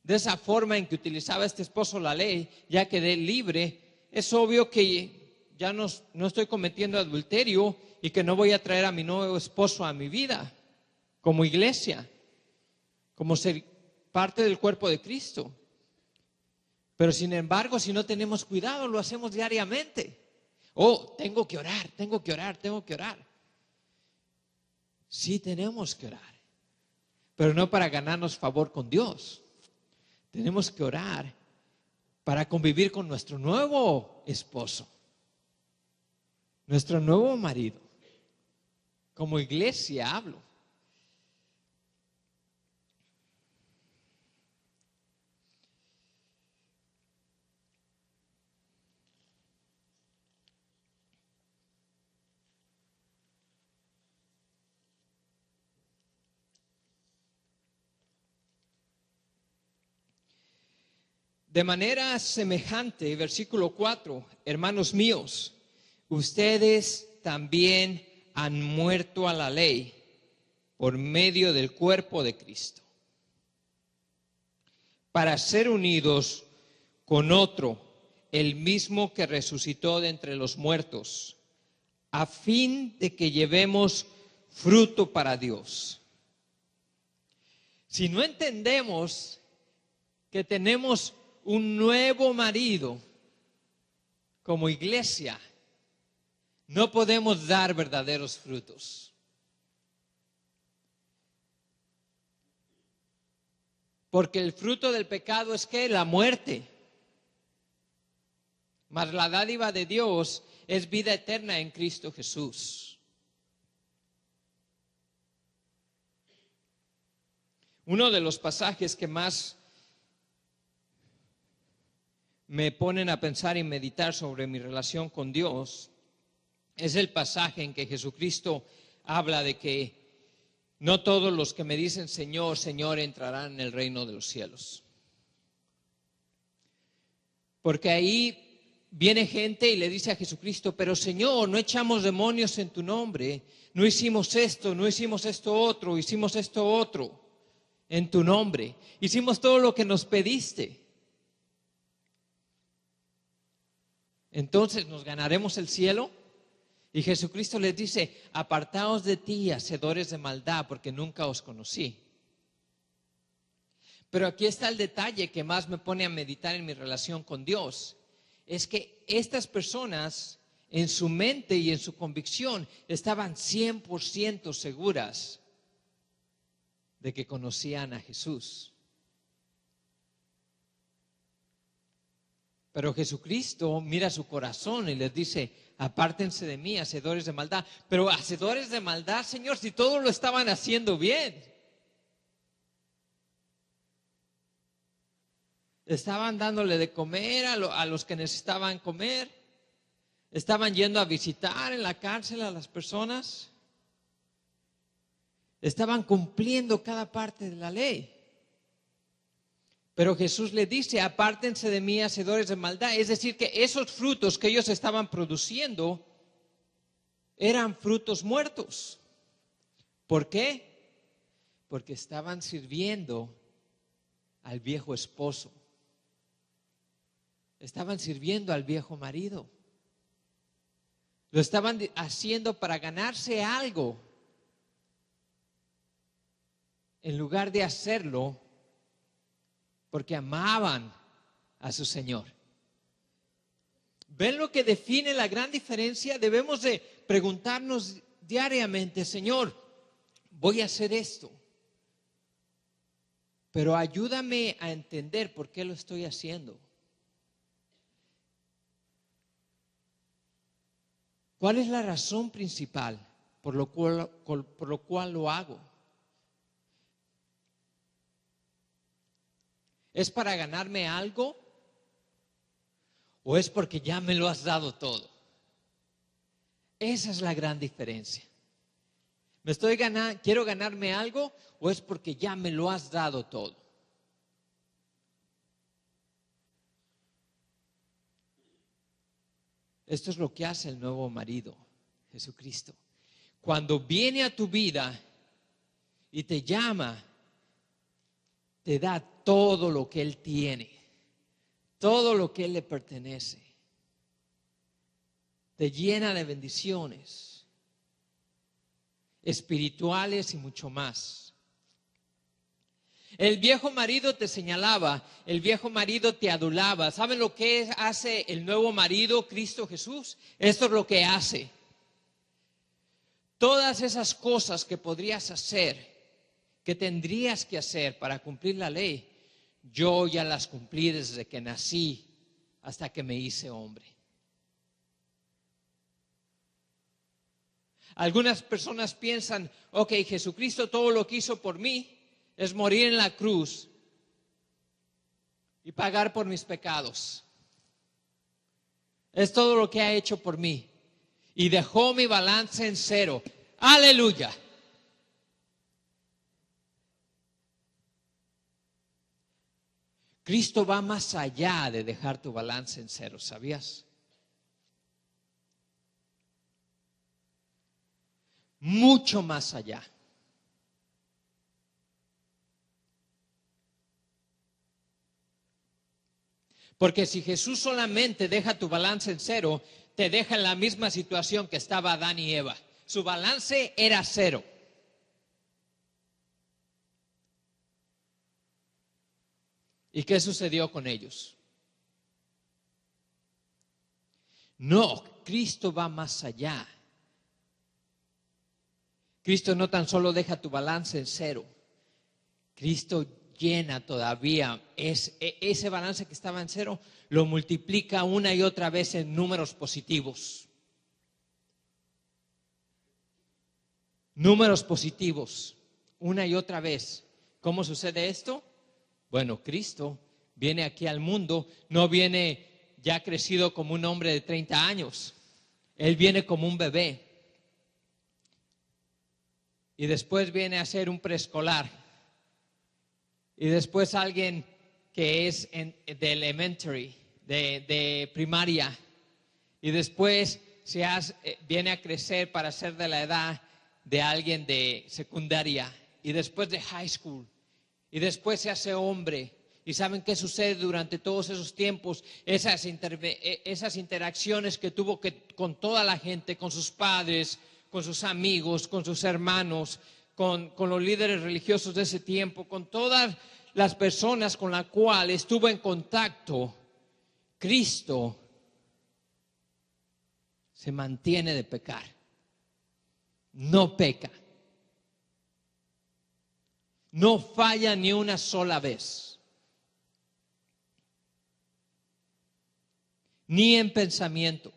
de esa forma en que utilizaba este esposo la ley, ya quedé libre. Es obvio que ya no estoy cometiendo adulterio y que no voy a traer a mi nuevo esposo a mi vida, como iglesia, como ser parte del cuerpo de Cristo. Pero sin embargo, si no tenemos cuidado, lo hacemos diariamente. Tengo que orar, tengo que orar, tengo que orar. Sí, tenemos que orar, pero no para ganarnos favor con Dios. Tenemos que orar para convivir con nuestro nuevo esposo, nuestro nuevo marido. Como iglesia hablo. De manera semejante, versículo 4, hermanos míos, ustedes también han muerto a la ley por medio del cuerpo de Cristo, para ser unidos con otro, el mismo que resucitó de entre los muertos, a fin de que llevemos fruto para Dios. Si no entendemos que tenemos un nuevo marido como iglesia, no podemos dar verdaderos frutos. Porque el fruto del pecado es que la muerte. Mas la dádiva de Dios es vida eterna en Cristo Jesús. Uno de los pasajes que más me ponen a pensar y meditar sobre mi relación con Dios es el pasaje en que Jesucristo habla de que no todos los que me dicen Señor, Señor entrarán en el reino de los cielos. Porque ahí viene gente y le dice a Jesucristo, pero Señor, no echamos demonios en tu nombre, no hicimos esto otro, hicimos esto otro en tu nombre, hicimos todo lo que nos pediste. Entonces, ¿nos ganaremos el cielo? Y Jesucristo les dice, apartaos de ti, hacedores de maldad, porque nunca os conocí. Pero aquí está el detalle que más me pone a meditar en mi relación con Dios. Es que estas personas, en su mente y en su convicción, estaban 100% seguras de que conocían a Jesús. Pero Jesucristo mira su corazón y les dice, apártense de mí, hacedores de maldad. Pero hacedores de maldad, Señor, si todos lo estaban haciendo bien. Estaban dándole de comer a los que necesitaban comer. Estaban yendo a visitar en la cárcel a las personas. Estaban cumpliendo cada parte de la ley. Pero Jesús le dice, apártense de mí, hacedores de maldad. Es decir, que esos frutos que ellos estaban produciendo eran frutos muertos. ¿Por qué? Porque estaban sirviendo al viejo esposo. Estaban sirviendo al viejo marido. Lo estaban haciendo para ganarse algo en lugar de hacerlo porque amaban a su Señor. ¿Ven lo que define la gran diferencia? Debemos de preguntarnos diariamente, Señor, voy a hacer esto, pero ayúdame a entender por qué lo estoy haciendo. ¿Cuál es la razón principal por lo cual lo hago? ¿Es para ganarme algo? ¿O es porque ya me lo has dado todo? Esa es la gran diferencia. ¿Quiero ganarme algo o es porque ya me lo has dado todo? Esto es lo que hace el nuevo marido, Jesucristo. Cuando viene a tu vida y te llama, te da todo lo que Él tiene, todo lo que Él le pertenece. Te llena de bendiciones espirituales y mucho más. El viejo marido te señalaba, el viejo marido te adulaba. ¿Saben lo que hace el nuevo marido, Cristo Jesús? Esto es lo que hace. Todas esas cosas que podrías hacer, que tendrías que hacer para cumplir la ley, yo ya las cumplí desde que nací hasta que me hice hombre. Algunas personas piensan, ok, Jesucristo todo lo que hizo por mí es morir en la cruz y pagar por mis pecados. Es todo lo que ha hecho por mí. Y dejó mi balance en cero. ¡Aleluya! Cristo va más allá de dejar tu balance en cero, ¿sabías? Mucho más allá. Porque si Jesús solamente deja tu balance en cero, te deja en la misma situación que estaba Adán y Eva. Su balance era cero. ¿Y qué sucedió con ellos? No, Cristo va más allá. Cristo no tan solo deja tu balance en cero. Cristo llena todavía ese balance que estaba en cero, lo multiplica una y otra vez en números positivos. Números positivos, una y otra vez. ¿Cómo sucede esto? Bueno, Cristo viene aquí al mundo, no viene ya crecido como un hombre de 30 años. Él viene como un bebé. Y después viene a ser un preescolar. Y después alguien que es de elementary, de primaria. Y después viene a crecer para ser de la edad de alguien de secundaria. Y después de high school. Y después se hace hombre. ¿Y saben qué sucede durante todos esos tiempos? Esas interacciones que tuvo con toda la gente, con sus padres, con sus amigos, con sus hermanos, con los líderes religiosos de ese tiempo, con todas las personas con las cuales estuvo en contacto. Cristo se mantiene de pecar. No peca. No falla ni una sola vez. Ni en pensamiento.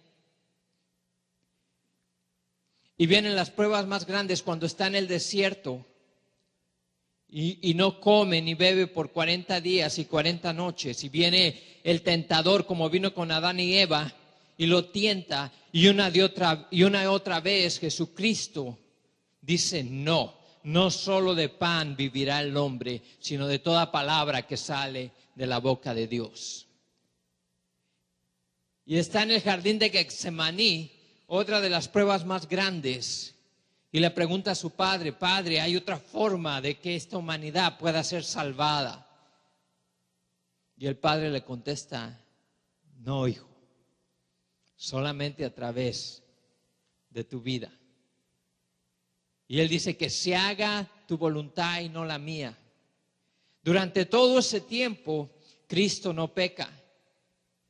Y vienen las pruebas más grandes cuando está en el desierto y no come ni bebe por 40 días y 40 noches. Y viene el tentador como vino con Adán y Eva y lo tienta. Y una y otra vez Jesucristo dice no solo de pan vivirá el hombre, sino de toda palabra que sale de la boca de Dios. Y está en el jardín de Getsemaní, otra de las pruebas más grandes, y le pregunta a su padre: Padre, ¿hay otra forma de que esta humanidad pueda ser salvada? Y el padre le contesta: no, hijo, solamente a través de tu vida. Y Él dice que se haga tu voluntad y no la mía. Durante todo ese tiempo, Cristo no peca.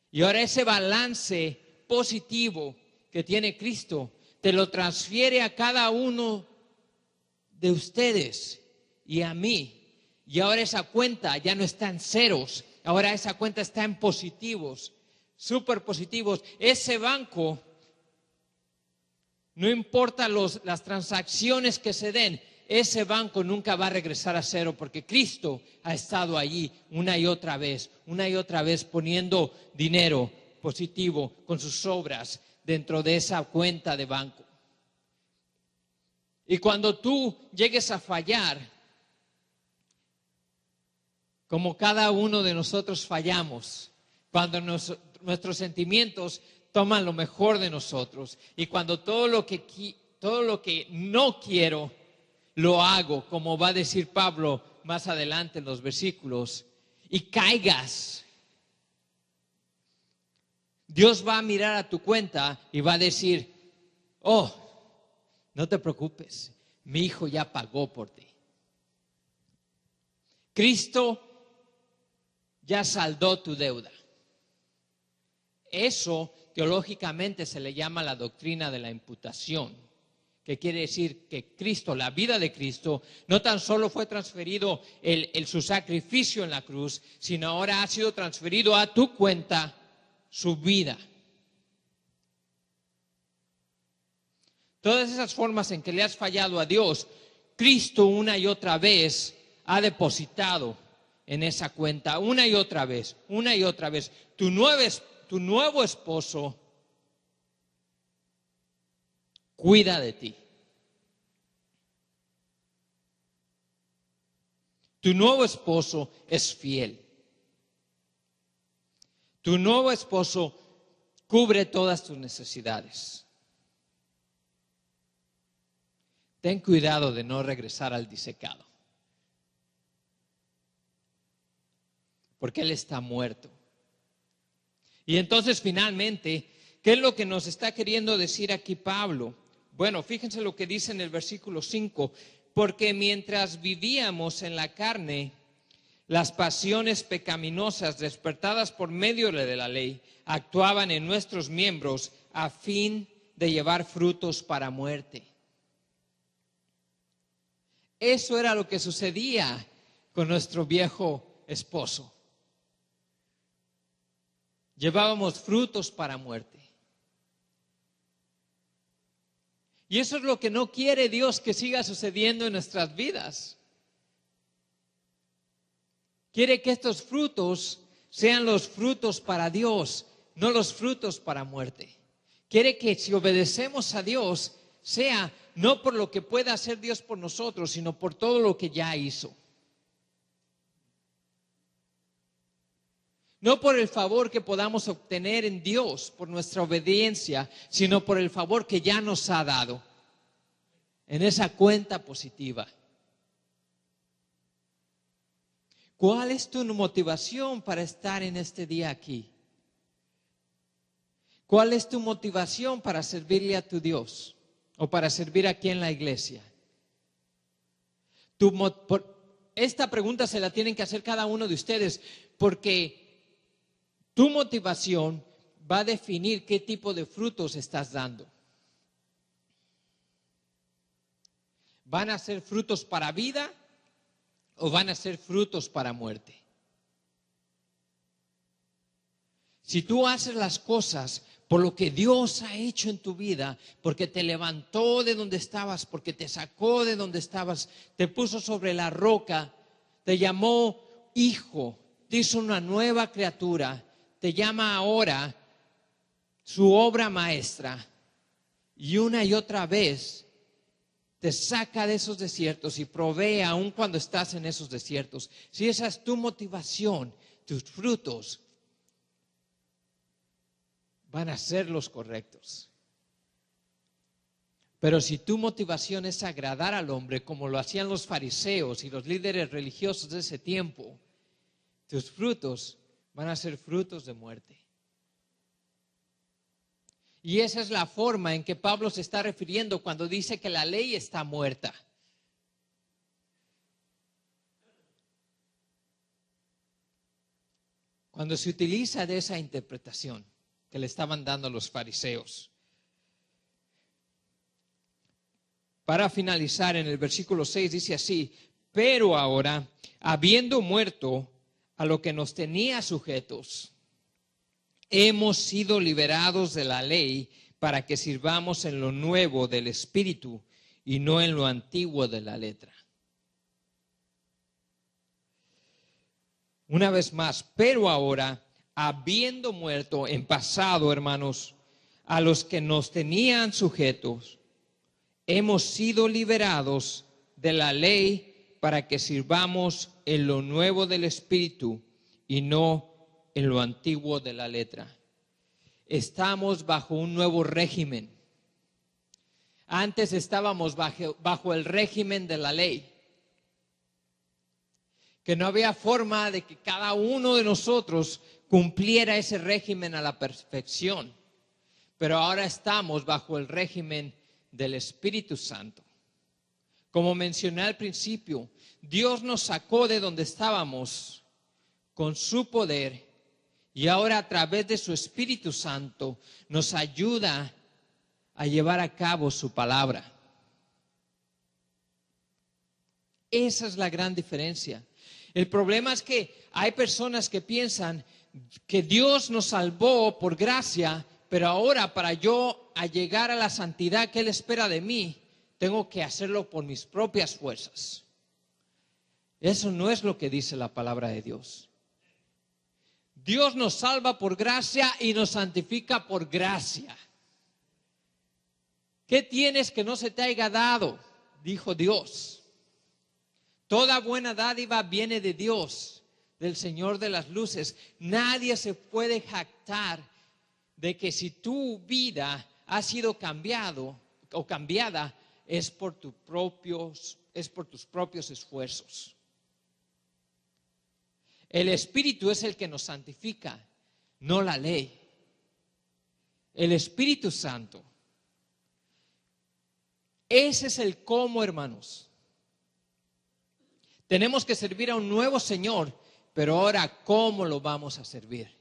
Y ahora ese balance positivo que tiene Cristo, te lo transfiere a cada uno de ustedes y a mí. Y ahora esa cuenta ya no está en ceros, ahora esa cuenta está en positivos, súper positivos. Ese banco, no importa las transacciones que se den, ese banco nunca va a regresar a cero porque Cristo ha estado allí una y otra vez poniendo dinero positivo con sus obras dentro de esa cuenta de banco. Y cuando tú llegues a fallar, como cada uno de nosotros fallamos, cuando nuestros sentimientos toman lo mejor de nosotros y cuando todo lo que no quiero lo hago, como va a decir Pablo más adelante en los versículos, y caigas, Dios va a mirar a tu cuenta y va a decir: oh, no te preocupes, mi hijo ya pagó por ti. Cristo ya saldó tu deuda. Eso teológicamente se le llama la doctrina de la imputación, que quiere decir que Cristo, la vida de Cristo, no tan solo fue transferido su sacrificio en la cruz, sino ahora ha sido transferido a tu cuenta su vida. Todas esas formas en que le has fallado a Dios, Cristo una y otra vez ha depositado en esa cuenta, una y otra vez. Tu nuevo esposo cuida de ti. Tu nuevo esposo es fiel. Tu nuevo esposo cubre todas tus necesidades. Ten cuidado de no regresar al disecado, porque él está muerto. Y entonces finalmente, ¿qué es lo que nos está queriendo decir aquí Pablo? Bueno, fíjense lo que dice en el versículo 5. Porque mientras vivíamos en la carne, las pasiones pecaminosas despertadas por medio de la ley actuaban en nuestros miembros a fin de llevar frutos para muerte. Eso era lo que sucedía con nuestro viejo esposo. Llevábamos frutos para muerte. Y eso es lo que no quiere Dios que siga sucediendo en nuestras vidas. Quiere que estos frutos sean los frutos para Dios, no los frutos para muerte. Quiere que si obedecemos a Dios, sea no por lo que pueda hacer Dios por nosotros, sino por todo lo que ya hizo. No por el favor que podamos obtener en Dios por nuestra obediencia, sino por el favor que ya nos ha dado en esa cuenta positiva. ¿Cuál es tu motivación para estar en este día aquí? ¿Cuál es tu motivación para servirle a tu Dios o para servir aquí en la iglesia? Esta pregunta se la tienen que hacer cada uno de ustedes, porque tu motivación va a definir qué tipo de frutos estás dando. ¿Van a ser frutos para vida o van a ser frutos para muerte? Si tú haces las cosas por lo que Dios ha hecho en tu vida, porque te levantó de donde estabas, porque te sacó de donde estabas, te puso sobre la roca, te llamó hijo, te hizo una nueva criatura, te llama ahora su obra maestra, y una y otra vez te saca de esos desiertos y provee aún cuando estás en esos desiertos. Si esa es tu motivación, tus frutos van a ser los correctos. Pero si tu motivación es agradar al hombre, como lo hacían los fariseos y los líderes religiosos de ese tiempo, tus frutos van a ser frutos de muerte. Y esa es la forma en que Pablo se está refiriendo cuando dice que la ley está muerta. Cuando se utiliza de esa interpretación que le estaban dando los fariseos. Para finalizar, en el versículo 6 dice así: pero ahora, habiendo muerto a lo que nos tenía sujetos, hemos sido liberados de la ley para que sirvamos en lo nuevo del Espíritu y no en lo antiguo de la letra. Una vez más, pero ahora, habiendo muerto en pasado, hermanos, a los que nos tenían sujetos, hemos sido liberados de la ley para que sirvamos en lo nuevo del Espíritu y no en lo antiguo de la letra. Estamos bajo un nuevo régimen. Antes estábamos bajo el régimen de la ley, que no había forma de que cada uno de nosotros cumpliera ese régimen a la perfección. Pero ahora estamos bajo el régimen del Espíritu Santo. Como mencioné al principio, Dios nos sacó de donde estábamos con su poder y ahora a través de su Espíritu Santo nos ayuda a llevar a cabo su palabra. Esa es la gran diferencia. El problema es que hay personas que piensan que Dios nos salvó por gracia, pero ahora para yo llegar a la santidad que Él espera de mí, tengo que hacerlo por mis propias fuerzas. Eso no es lo que dice la palabra de Dios. Dios nos salva por gracia y nos santifica por gracia. ¿Qué tienes que no se te haya dado? Dijo Dios. Toda buena dádiva viene de Dios, del Señor de las luces. Nadie se puede jactar de que si tu vida ha sido cambiado o cambiada es por tus propios esfuerzos. El Espíritu es el que nos santifica, no la ley. El Espíritu Santo. Ese es el cómo, hermanos. Tenemos que servir a un nuevo Señor, pero ahora, ¿cómo lo vamos a servir?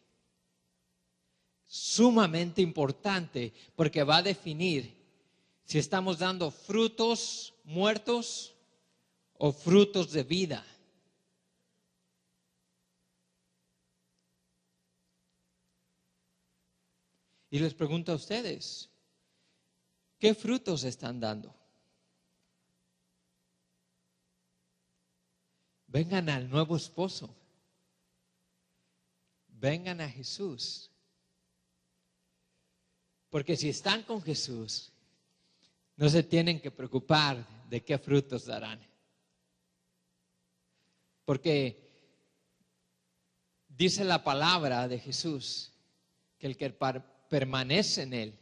Sumamente importante, porque va a definir si estamos dando frutos muertos o frutos de vida. Y les pregunto a ustedes, ¿qué frutos están dando? Vengan al nuevo esposo. Vengan a Jesús. Porque si están con Jesús, no se tienen que preocupar de qué frutos darán. Porque dice la palabra de Jesús que el que permanece en Él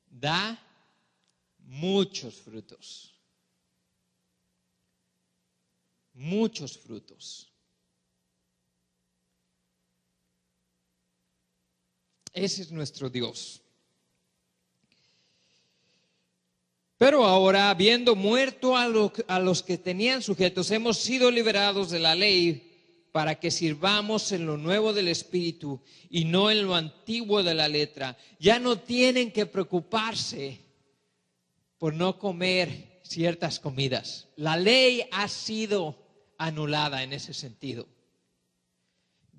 da muchos frutos. Muchos frutos. Ese es nuestro Dios. Pero ahora, habiendo muerto a los que tenían sujetos, hemos sido liberados de la ley para que sirvamos en lo nuevo del Espíritu y no en lo antiguo de la letra. Ya no tienen que preocuparse por no comer ciertas comidas. La ley ha sido anulada en ese sentido.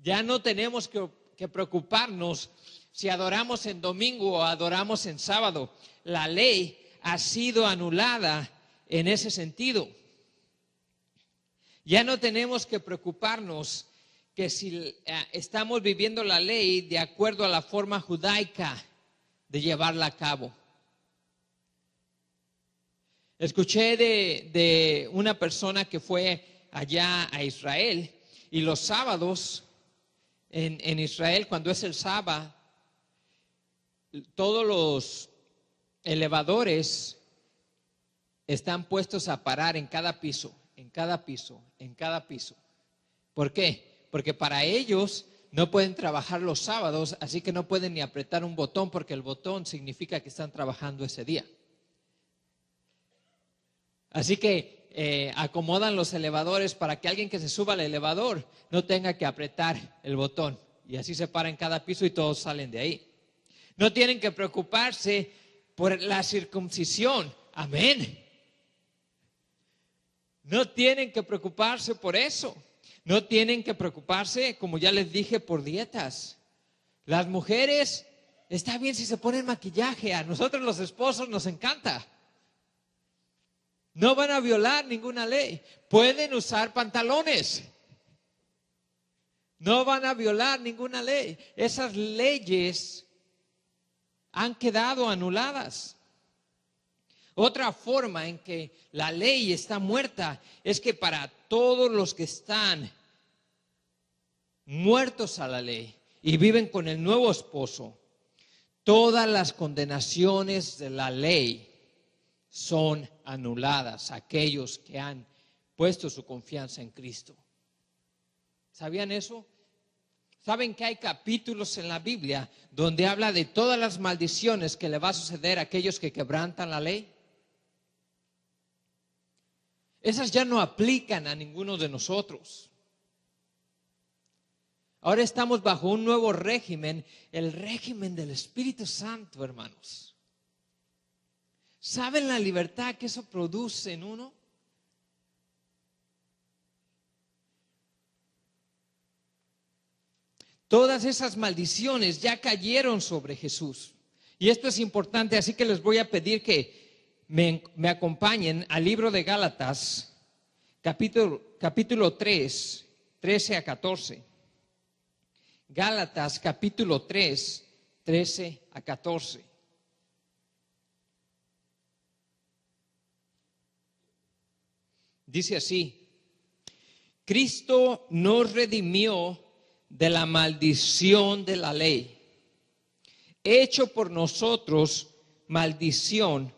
Ya no tenemos que preocuparnos si adoramos en domingo o adoramos en sábado. La ley ha sido anulada en ese sentido. Ya no tenemos que preocuparnos que si estamos viviendo la ley de acuerdo a la forma judaica de llevarla a cabo. Escuché de una persona que fue allá a Israel y los sábados en Israel, cuando es el sábado, todos los elevadores están puestos a parar en cada piso, en cada piso, en cada piso. ¿Por qué? Porque para ellos no pueden trabajar los sábados, así que no pueden ni apretar un botón porque el botón significa que están trabajando ese día. Así que acomodan los elevadores para que alguien que se suba al elevador no tenga que apretar el botón. Y así se para en cada piso y todos salen de ahí. No tienen que preocuparse por la circuncisión. Amén. No tienen que preocuparse por eso. No tienen que preocuparse, como ya les dije, por dietas. Las mujeres, está bien si se ponen maquillaje. A nosotros los esposos nos encanta. No van a violar ninguna ley. Pueden usar pantalones. No van a violar ninguna ley. Esas leyes han quedado anuladas. Otra forma en que la ley está muerta es que para todos los que están muertos a la ley y viven con el nuevo esposo, todas las condenaciones de la ley son anuladas. Aquellos que han puesto su confianza en Cristo. ¿Sabían eso? ¿Saben que hay capítulos en la Biblia donde habla de todas las maldiciones que le va a suceder a aquellos que quebrantan la ley? Esas ya no aplican a ninguno de nosotros. Ahora estamos bajo un nuevo régimen, el régimen del Espíritu Santo, hermanos. ¿Saben la libertad que eso produce en uno? Todas esas maldiciones ya cayeron sobre Jesús. Y esto es importante, así que les voy a pedir que me acompañen al libro de Gálatas, capítulo 3, 13 a 14. Gálatas, capítulo 3, 13 a 14. Dice así: Cristo nos redimió de la maldición de la ley, hecho por nosotros maldición,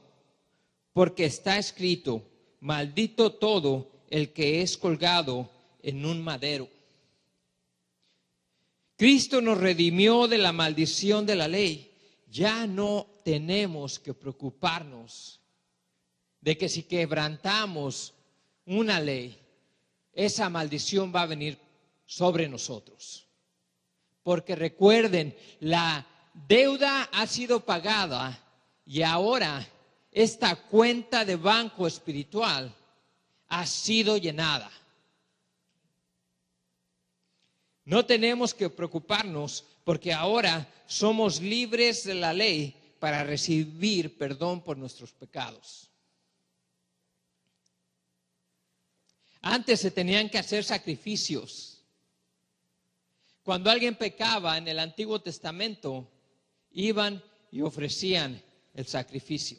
porque está escrito: maldito todo el que es colgado en un madero. Cristo nos redimió de la maldición de la ley. Ya no tenemos que preocuparnos de que si quebrantamos una ley, esa maldición va a venir sobre nosotros. Porque recuerden, la deuda ha sido pagada y ahora esta cuenta de banco espiritual ha sido llenada. No tenemos que preocuparnos porque ahora somos libres de la ley para recibir perdón por nuestros pecados. Antes se tenían que hacer sacrificios. Cuando alguien pecaba en el Antiguo Testamento, iban y ofrecían el sacrificio.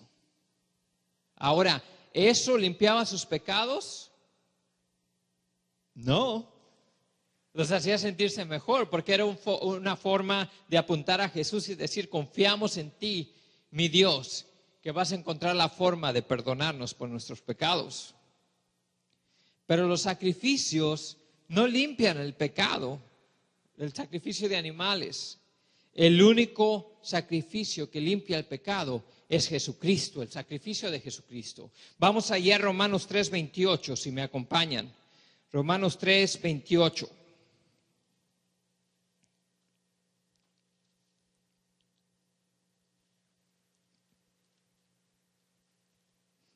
Ahora, ¿eso limpiaba sus pecados? No. Los hacía sentirse mejor porque era una forma de apuntar a Jesús y decir: confiamos en ti, mi Dios, que vas a encontrar la forma de perdonarnos por nuestros pecados. Pero los sacrificios no limpian el pecado. El sacrificio de animales. El único sacrificio que limpia el pecado es Jesucristo, el sacrificio de Jesucristo. Vamos allá a Romanos 3:28, si me acompañan. Romanos 3:28.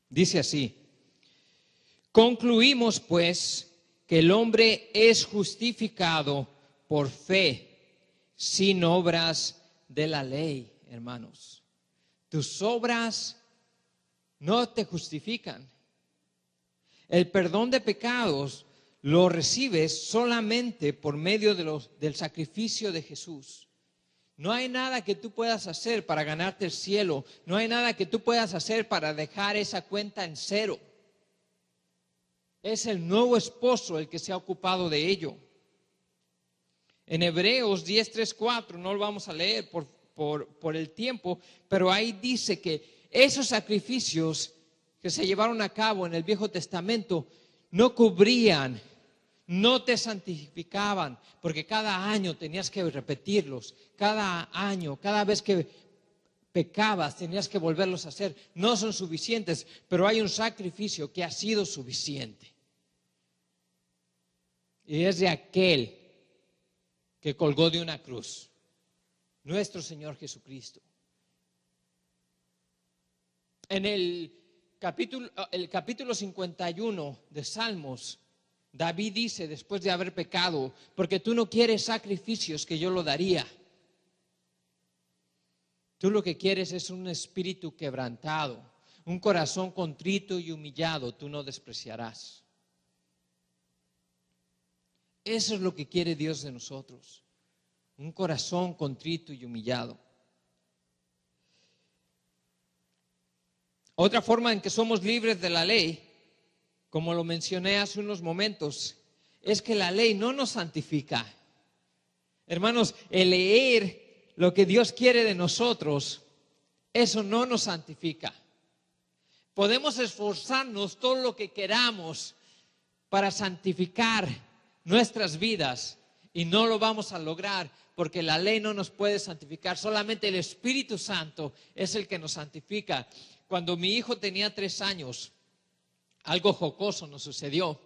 Dice así: concluimos pues que el hombre es justificado por fe, sin obras de la ley, hermanos. Tus obras no te justifican. El perdón de pecados lo recibes solamente por medio del sacrificio de Jesús. No hay nada que tú puedas hacer para ganarte el cielo. No hay nada que tú puedas hacer para dejar esa cuenta en cero. Es el nuevo esposo el que se ha ocupado de ello. En Hebreos 10:3-4, no lo vamos a leer por el tiempo, pero ahí dice que esos sacrificios que se llevaron a cabo en el Viejo Testamento no cubrían no te santificaban, porque cada año tenías que repetirlos, cada año, cada vez que pecabas tenías que volverlos a hacer. No son suficientes, pero hay un sacrificio que ha sido suficiente. Y es de aquel que colgó de una cruz, nuestro Señor Jesucristo. En el capítulo 51 de Salmos, David dice, después de haber pecado, porque tú no quieres sacrificios que yo lo daría. Tú lo que quieres es un espíritu quebrantado, un corazón contrito y humillado, tú no despreciarás. Eso es lo que quiere Dios de nosotros, un corazón contrito y humillado. Otra forma en que somos libres de la ley, como lo mencioné hace unos momentos, es que la ley no nos santifica. Hermanos, el leer lo que Dios quiere de nosotros, eso no nos santifica. Podemos esforzarnos todo lo que queramos para santificar nuestras vidas y no lo vamos a lograr porque la ley no nos puede santificar. Solamente el Espíritu Santo es el que nos santifica. Cuando mi hijo tenía 3 años, algo jocoso nos sucedió.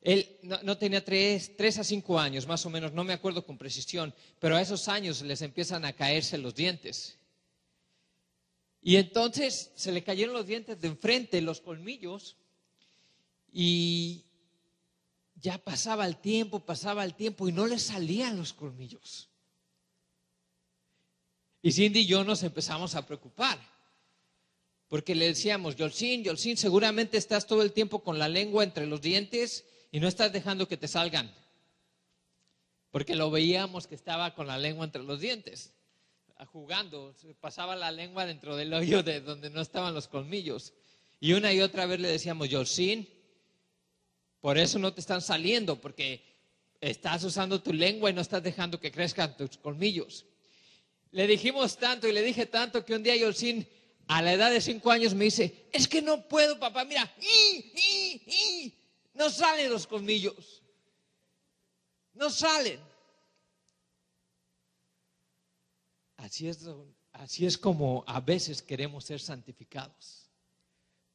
Él no tenía 3 a 5 años, más o menos, no me acuerdo con precisión, pero a esos años les empiezan a caerse los dientes. Y entonces se le cayeron los dientes de enfrente, los colmillos, y ya pasaba el tiempo y no le salían los colmillos. Y Cindy y yo nos empezamos a preocupar, porque le decíamos, Yolcín, seguramente estás todo el tiempo con la lengua entre los dientes y no estás dejando que te salgan. Porque lo veíamos que estaba con la lengua entre los dientes, jugando, pasaba la lengua dentro del hoyo de donde no estaban los colmillos. Y una y otra vez le decíamos, Yolcín, por eso no te están saliendo, porque estás usando tu lengua y no estás dejando que crezcan tus colmillos. Le dijimos tanto y le dije tanto que un día Yolcín, a la edad de 5 años, me dice, es que no puedo, papá, mira, no salen los colmillos, no salen. Así es como a veces queremos ser santificados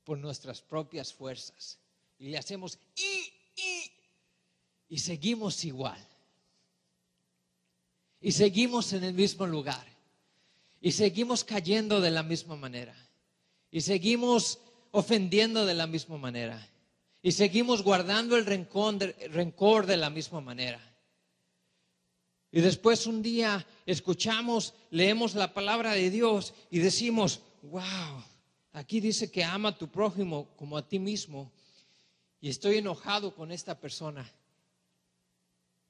por nuestras propias fuerzas. Y le hacemos y seguimos igual. Y seguimos en el mismo lugar. Y seguimos cayendo de la misma manera. Y seguimos ofendiendo de la misma manera. Y seguimos guardando el rencor de la misma manera. Y después un día escuchamos, leemos la palabra de Dios y decimos, wow, aquí dice que ama a tu prójimo como a ti mismo. Y estoy enojado con esta persona.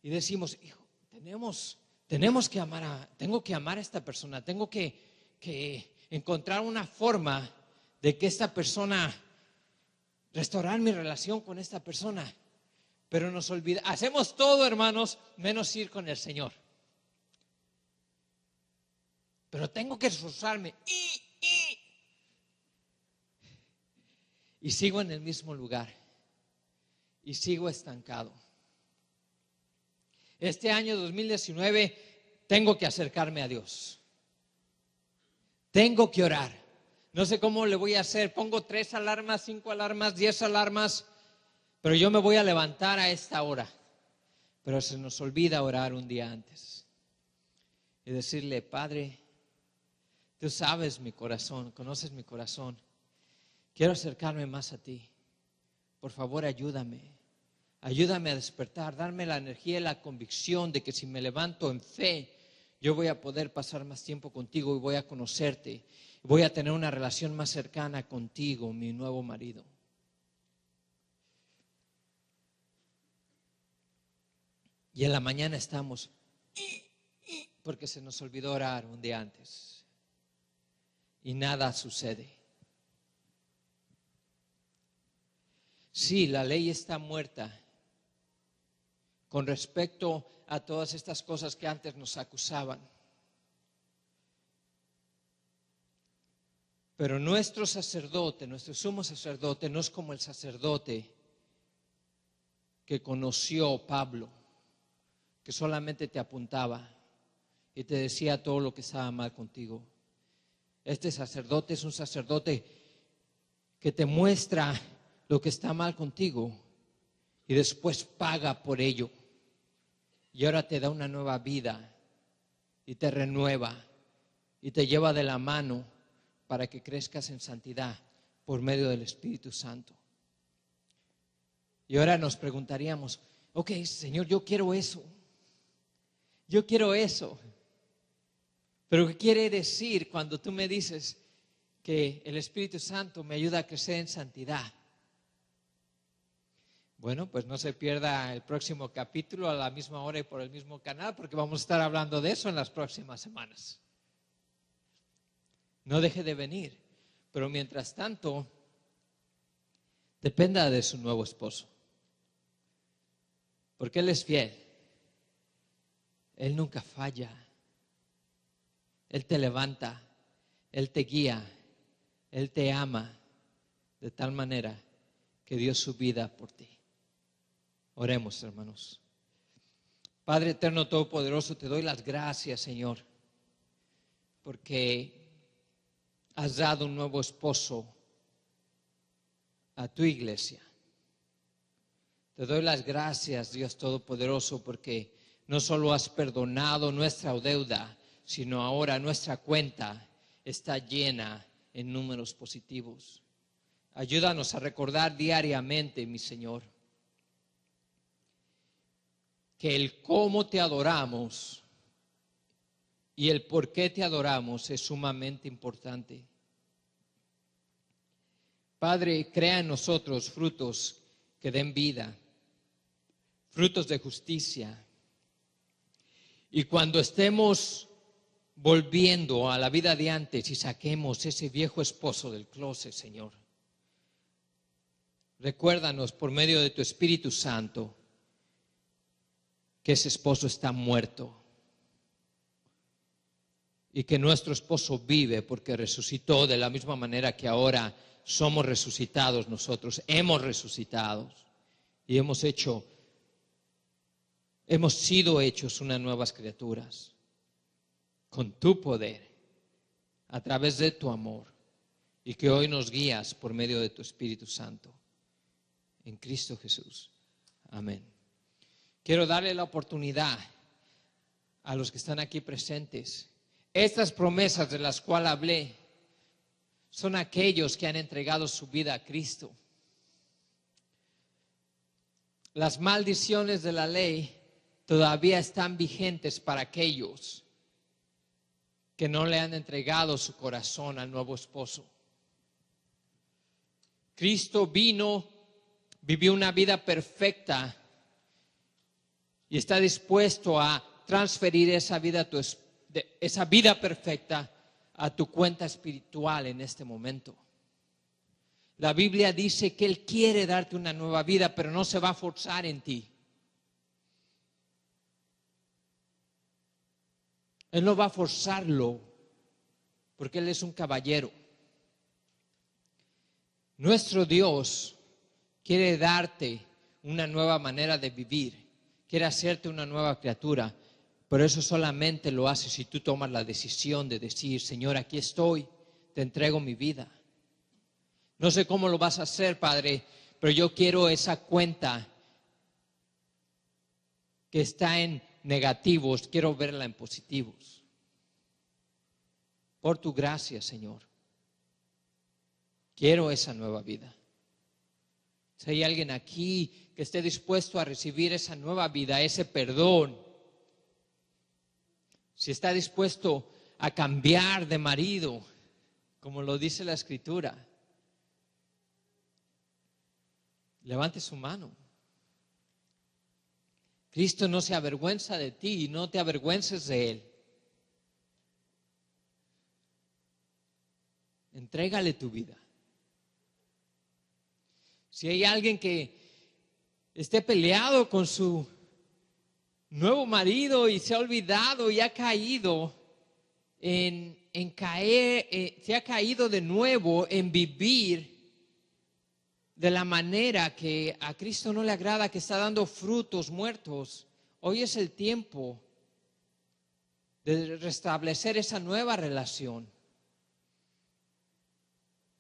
Y decimos, hijo, tengo que amar a esta persona. Tengo que encontrar una forma de que esta persona, restaurar mi relación con esta persona. Pero nos olvidamos, hacemos todo, hermanos, menos ir con el Señor. Pero tengo que esforzarme. Y sigo en el mismo lugar. Y sigo estancado. Este año 2019 tengo que acercarme a Dios. Tengo que orar. No sé cómo le voy a hacer. Pongo 3 alarmas, 5 alarmas, 10 alarmas. Pero yo me voy a levantar a esta hora. Pero se nos olvida orar un día antes. Y decirle, Padre, tú sabes mi corazón, conoces mi corazón. Quiero acercarme más a ti. Por favor, ayúdame. Ayúdame a despertar, darme la energía y la convicción de que si me levanto en fe, yo voy a poder pasar más tiempo contigo y voy a conocerte. Voy a tener una relación más cercana contigo, mi nuevo marido. Y en la mañana estamos, porque se nos olvidó orar un día antes. Y nada sucede. Sí, la ley está muerta con respecto a todas estas cosas que antes nos acusaban. Pero nuestro sacerdote, nuestro sumo sacerdote, no es como el sacerdote que conoció Pablo, que solamente te apuntaba y te decía todo lo que estaba mal contigo. Este sacerdote es un sacerdote que te muestra lo que está mal contigo y después paga por ello. Y ahora te da una nueva vida y te renueva y te lleva de la mano para que crezcas en santidad por medio del Espíritu Santo. Y ahora nos preguntaríamos, ok, Señor, yo quiero eso. Yo quiero eso. Pero ¿qué quiere decir cuando tú me dices que el Espíritu Santo me ayuda a crecer en santidad? Bueno, pues no se pierda el próximo capítulo a la misma hora y por el mismo canal, porque vamos a estar hablando de eso en las próximas semanas. No deje de venir, pero mientras tanto, dependa de su nuevo esposo, porque Él es fiel. Él nunca falla. Él te levanta, Él te guía, Él te ama de tal manera que dio su vida por ti. Oremos, hermanos. Padre eterno todopoderoso, te doy las gracias, Señor, porque has dado un nuevo esposo a tu iglesia. Te doy las gracias, Dios todopoderoso, porque no solo has perdonado nuestra deuda, sino ahora nuestra cuenta está llena en números positivos. Ayúdanos a recordar diariamente, mi Señor, que el cómo te adoramos y el por qué te adoramos es sumamente importante. Padre, crea en nosotros frutos que den vida, frutos de justicia. Y cuando estemos volviendo a la vida de antes y saquemos ese viejo esposo del closet, Señor, recuérdanos por medio de tu Espíritu Santo que ese esposo está muerto y que nuestro esposo vive porque resucitó de la misma manera que ahora somos resucitados nosotros. Hemos resucitado y hemos sido hechos unas nuevas criaturas con tu poder, a través de tu amor, y que hoy nos guías por medio de tu Espíritu Santo. En Cristo Jesús. Amén. Quiero darle la oportunidad a los que están aquí presentes. Estas promesas de las cuales hablé son aquellos que han entregado su vida a Cristo. Las maldiciones de la ley todavía están vigentes para aquellos que no le han entregado su corazón al nuevo esposo. Cristo vino, vivió una vida perfecta y está dispuesto a transferir esa vida perfecta a tu cuenta espiritual en este momento. La Biblia dice que Él quiere darte una nueva vida, pero no se va a forzar en ti. Él no va a forzarlo, porque Él es un caballero. Nuestro Dios quiere darte una nueva manera de vivir, quiere hacerte una nueva criatura, pero eso solamente lo hace si tú tomas la decisión de decir: Señor, aquí estoy, te entrego mi vida. No sé cómo lo vas a hacer, Padre, pero yo quiero esa cuenta que está en negativos, quiero verla en positivos. Por tu gracia, Señor, quiero esa nueva vida. Si hay alguien aquí que esté dispuesto a recibir esa nueva vida, ese perdón, si está dispuesto a cambiar de marido, como lo dice la Escritura, levante su mano. Cristo no se avergüenza de ti y no te avergüences de Él. Entrégale tu vida. Si hay alguien que esté peleado con su nuevo marido y se ha olvidado y ha caído se ha caído de nuevo en vivir de la manera que a Cristo no le agrada, que está dando frutos muertos, hoy es el tiempo de restablecer esa nueva relación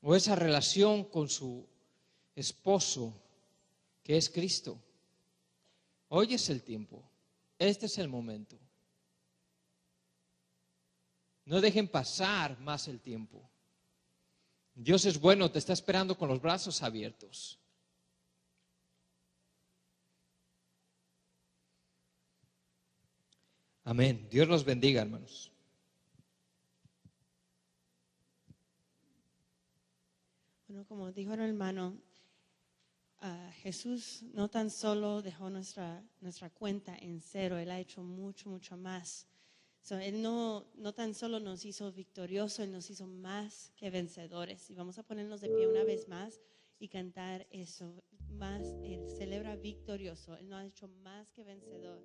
o esa relación con su esposo, que es Cristo. Hoy es el tiempo, este es el momento. No dejen pasar más el tiempo. Dios es bueno, te está esperando con los brazos abiertos. Amén. Dios los bendiga, hermanos. Bueno, como dijo el hermano, Jesús no tan solo dejó nuestra cuenta en cero, Él ha hecho mucho, mucho más. Él no tan solo nos hizo victoriosos, Él nos hizo más que vencedores. Y vamos a ponernos de pie una vez más y cantar eso. Más, Él celebra victorioso, Él nos ha hecho más que vencedor.